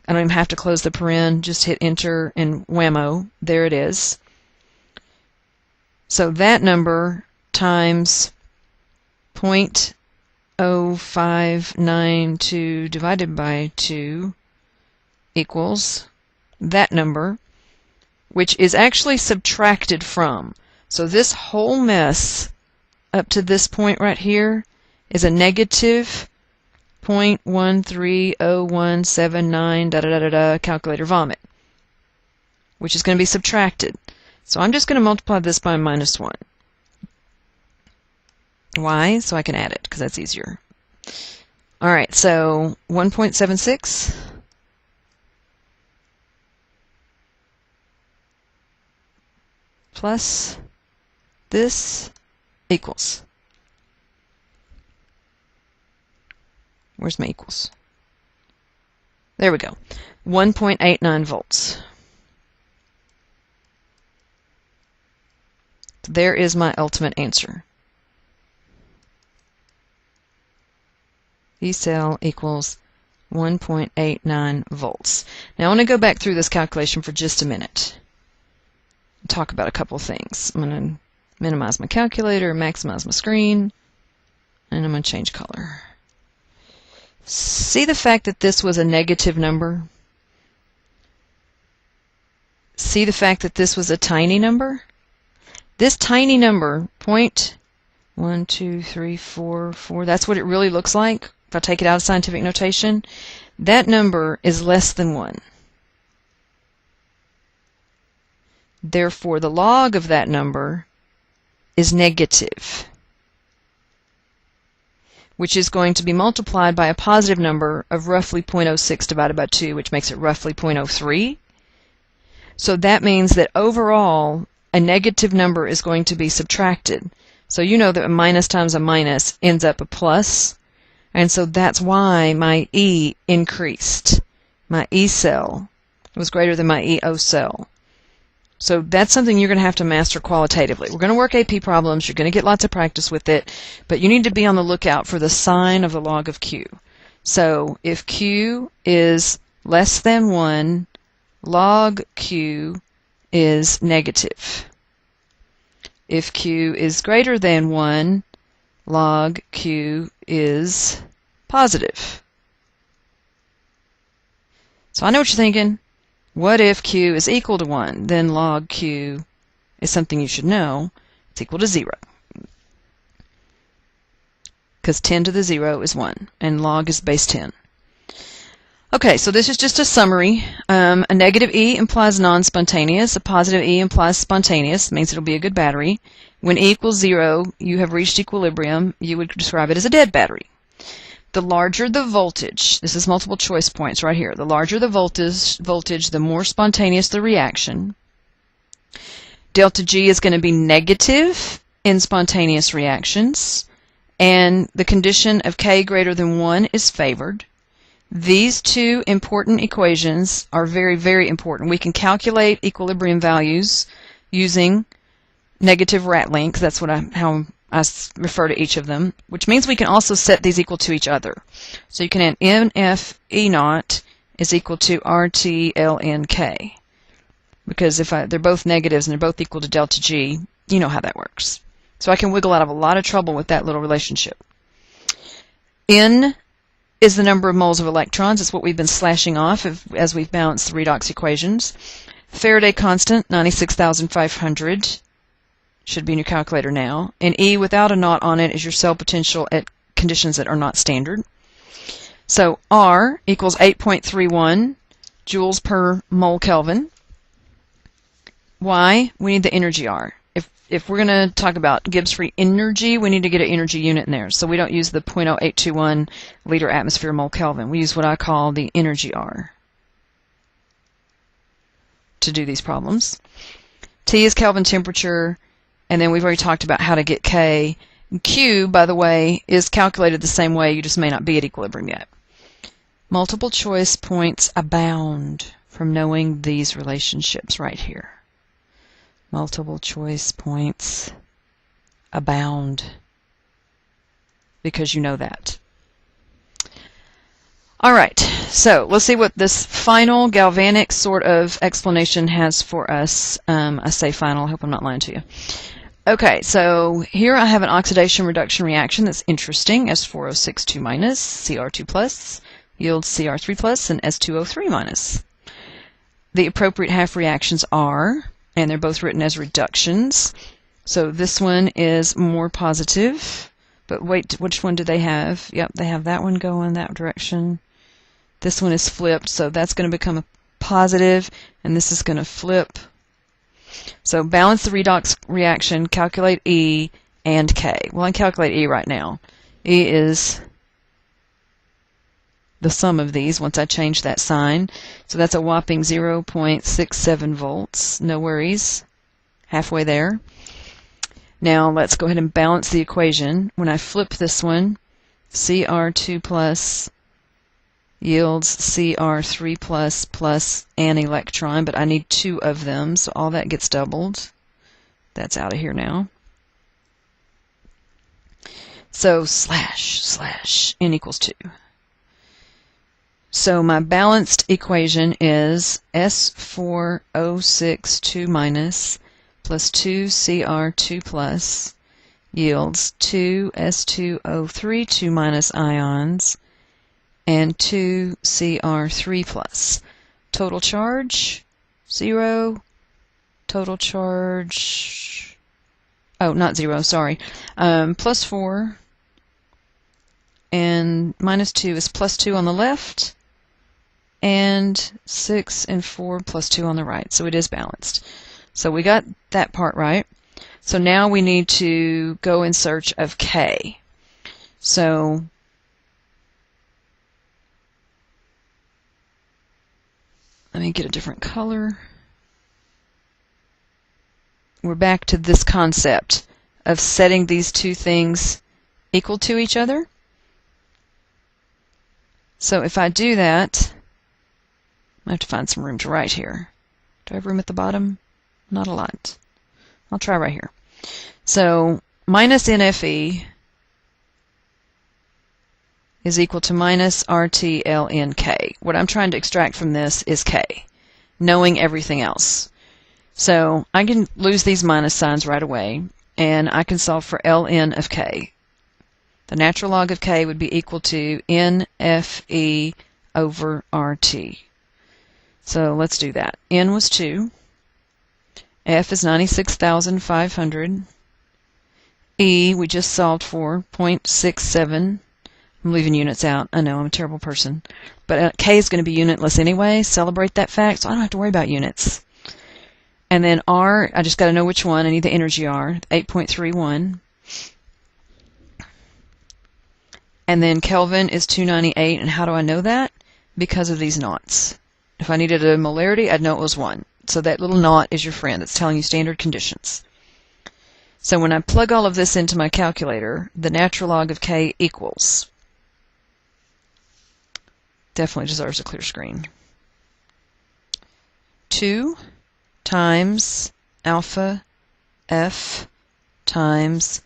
I don't even have to close the paren, just hit enter and whammo, there it is. So that number times 0.0592 divided by 2 equals that number, which is actually subtracted from. So this whole mess up to this point right here is a negative 0.130179 calculator vomit, which is going to be subtracted. So I'm just going to multiply this by minus 1. Why? So I can add it, because that's easier. Alright, so 1.76 plus this equals. Where's my equals? There we go. 1.89 volts. There is my ultimate answer. E cell equals 1.89 volts. Now I want to go back through this calculation for just a minute and talk about a couple things. I'm going to minimize my calculator, maximize my screen, and I'm going to change color. See the fact that this was a negative number? See the fact that this was a tiny number? This tiny number, 0.12344, that's what it really looks like. If I take it out of scientific notation, that number is less than 1. Therefore, the log of that number is negative, which is going to be multiplied by a positive number of roughly 0.06 divided by 2, which makes it roughly 0.03. So that means that overall, a negative number is going to be subtracted. So you know that a minus times a minus ends up a plus. And so that's why my E increased. My E cell was greater than my EO cell. So that's something you're going to have to master qualitatively. We're going to work AP problems. You're going to get lots of practice with it. But you need to be on the lookout for the sign of the log of Q. So if Q is less than 1, log Q is negative. If Q is greater than 1, log Q is positive. So I know what you're thinking. What if Q is equal to 1? Then log Q is something you should know. It's equal to 0. Because 10 to the 0 is 1, and log is base 10. Okay, so this is just a summary. A negative E implies non-spontaneous. A positive E implies spontaneous. It means it'll be a good battery. When E equals 0, you have reached equilibrium. You would describe it as a dead battery. The larger the voltage, this is multiple choice points right here. The larger the voltage, the more spontaneous the reaction. Delta G is going to be negative in spontaneous reactions. And the condition of K greater than 1 is favored. These two important equations are very, very important. We can calculate equilibrium values using negative rattling, because that's how I refer to each of them, which means we can also set these equal to each other. So you can add NF E naught is equal to RT ln K, because if they're both negatives and they're both equal to delta G, you know how that works. So I can wiggle out of a lot of trouble with that little relationship. N is the number of moles of electrons. It's what we've been slashing off as we've balanced the redox equations. Faraday constant, 96,500. Should be in your calculator now. And E without a naught on it is your cell potential at conditions that are not standard. So R equals 8.31 joules per mole Kelvin. Y, we need the energy R. If we're going to talk about Gibbs free energy, we need to get an energy unit in there. So we don't use the 0.0821 liter atmosphere mole Kelvin. We use what I call the energy R to do these problems. T is Kelvin temperature, and then we've already talked about how to get K. Q, by the way, is calculated the same way, you just may not be at equilibrium yet. Multiple choice points abound from knowing these relationships right here. Multiple choice points abound because you know that. All right, so let's see what this final galvanic sort of explanation has for us. I say final, I hope I'm not lying to you. Okay, so here I have an oxidation reduction reaction that's interesting. S4062 minus, Cr2 plus, yields Cr3 plus, and S2O3 minus. The appropriate half reactions are, and they're both written as reductions. So this one is more positive, but wait, which one do they have? Yep, they have that one going that direction. This one is flipped, so that's going to become a positive, and this is going to flip. So balance the redox reaction, calculate E and K. Well, I calculate E right now. E is the sum of these once I change that sign. So that's a whopping 0.67 volts. No worries. Halfway there. Now let's go ahead and balance the equation. When I flip this one, Cr2 plus yields Cr3 plus plus an electron, but I need 2 of them, so all that gets doubled. That's out of here now. So slash n equals 2. So my balanced equation is S4062 minus plus 2Cr2 plus yields 2S2O3 2 minus ions and 2Cr3 plus. Total charge 0. Total charge, oh, not 0, sorry, plus 4, and minus 2 is plus 2 on the left, and 6 and 4 plus 2 on the right. So it is balanced. So we got that part right. So now we need to go in search of K. So let me get a different color. We're back to this concept of setting these two things equal to each other. So if I do that, I have to find some room to write here. Do I have room at the bottom? Not a lot. I'll try right here. So minus NFE is equal to minus RTLNK. What I'm trying to extract from this is K, knowing everything else. So I can lose these minus signs right away, and I can solve for ln of K. The natural log of K would be equal to NFE over RT. So let's do that. N was 2. F is 96,500. E we just solved for, 0.67. I'm leaving units out. I know, I'm a terrible person. But K is going to be unitless anyway. Celebrate that fact, so I don't have to worry about units. And then R, I just got to know which one. I need the energy R, 8.31. And then Kelvin is 298. And how do I know that? Because of these naughts. If I needed a molarity, I'd know it was 1. So that little naught is your friend. It's telling you standard conditions. So when I plug all of this into my calculator, the natural log of K equals. Definitely deserves a clear screen. 2 times alpha F times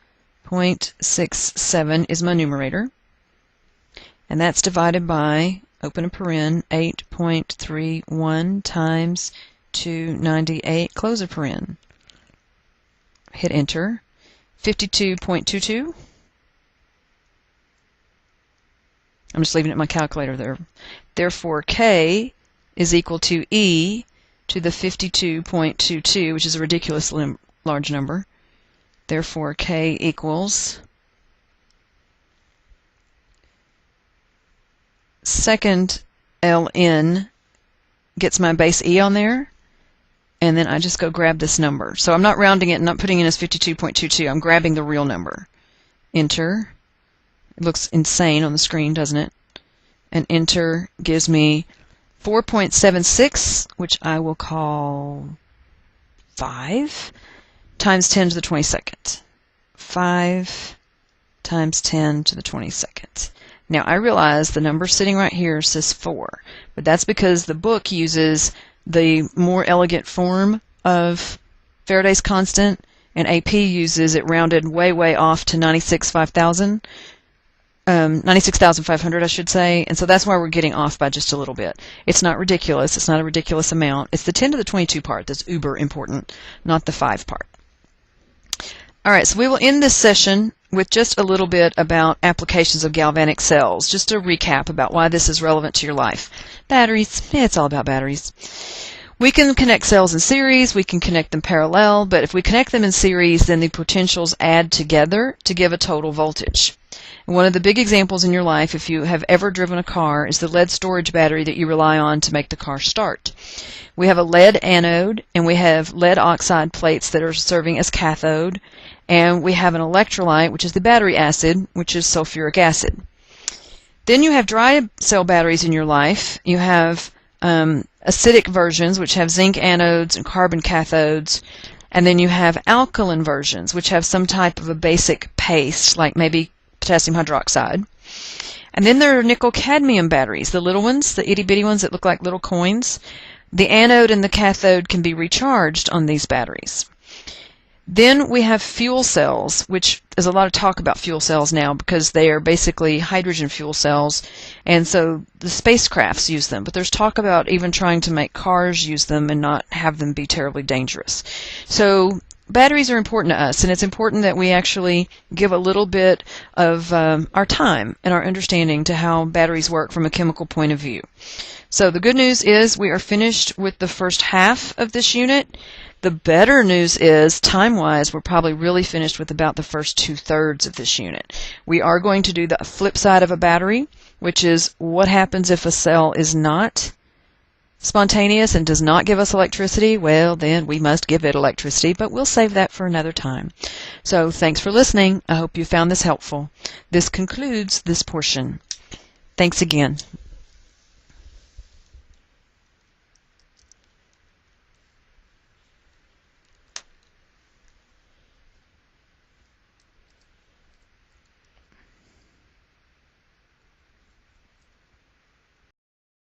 0.67 is my numerator. And that's divided by, open a paren, 8.31 times 298, close a paren. Hit enter. 52.22. I'm just leaving it in my calculator there. Therefore, K is equal to E to the 52.22, which is a ridiculously large number. Therefore, K equals second ln gets my base E on there, and then I just go grab this number. So I'm not rounding it and not putting in as 52.22. I'm grabbing the real number. Enter. It looks insane on the screen, doesn't it? And enter gives me 4.76, which I will call 5 times 10 to the 22nd. 5 times 10 to the 22nd. Now, I realize the number sitting right here says 4, but that's because the book uses the more elegant form of Faraday's constant, and AP uses it rounded way, way off to 96,500, I should say, and so that's why we're getting off by just a little bit. It's not ridiculous. It's not a ridiculous amount. It's the 10 to the 22 part that's uber important, not the 5 part. All right, so we will end this session with just a little bit about applications of galvanic cells, just a recap about why this is relevant to your life. Batteries, it's all about batteries. We can connect cells in series, we can connect them parallel, but if we connect them in series, then the potentials add together to give a total voltage. And one of the big examples in your life, if you have ever driven a car, is the lead storage battery that you rely on to make the car start. We have a lead anode, and we have lead oxide plates that are serving as cathode, and we have an electrolyte, which is the battery acid, which is sulfuric acid. Then you have dry cell batteries in your life. You have acidic versions, which have zinc anodes and carbon cathodes, and then you have alkaline versions, which have some type of a basic paste, like maybe potassium hydroxide. And then there are nickel-cadmium batteries, the little ones, the itty-bitty ones that look like little coins. The anode and the cathode can be recharged on these batteries. Then we have fuel cells, which there's a lot of talk about fuel cells now because they are basically hydrogen fuel cells, and so the spacecrafts use them. But there's talk about even trying to make cars use them and not have them be terribly dangerous. So batteries are important to us, and it's important that we actually give a little bit of our time and our understanding to how batteries work from a chemical point of view. So the good news is we are finished with the first half of this unit. The better news is, time-wise, we're probably really finished with about the first 2/3 of this unit. We are going to do the flip side of a battery, which is what happens if a cell is not spontaneous and does not give us electricity. Well, then we must give it electricity, but we'll save that for another time. So thanks for listening. I hope you found this helpful. This concludes this portion. Thanks again.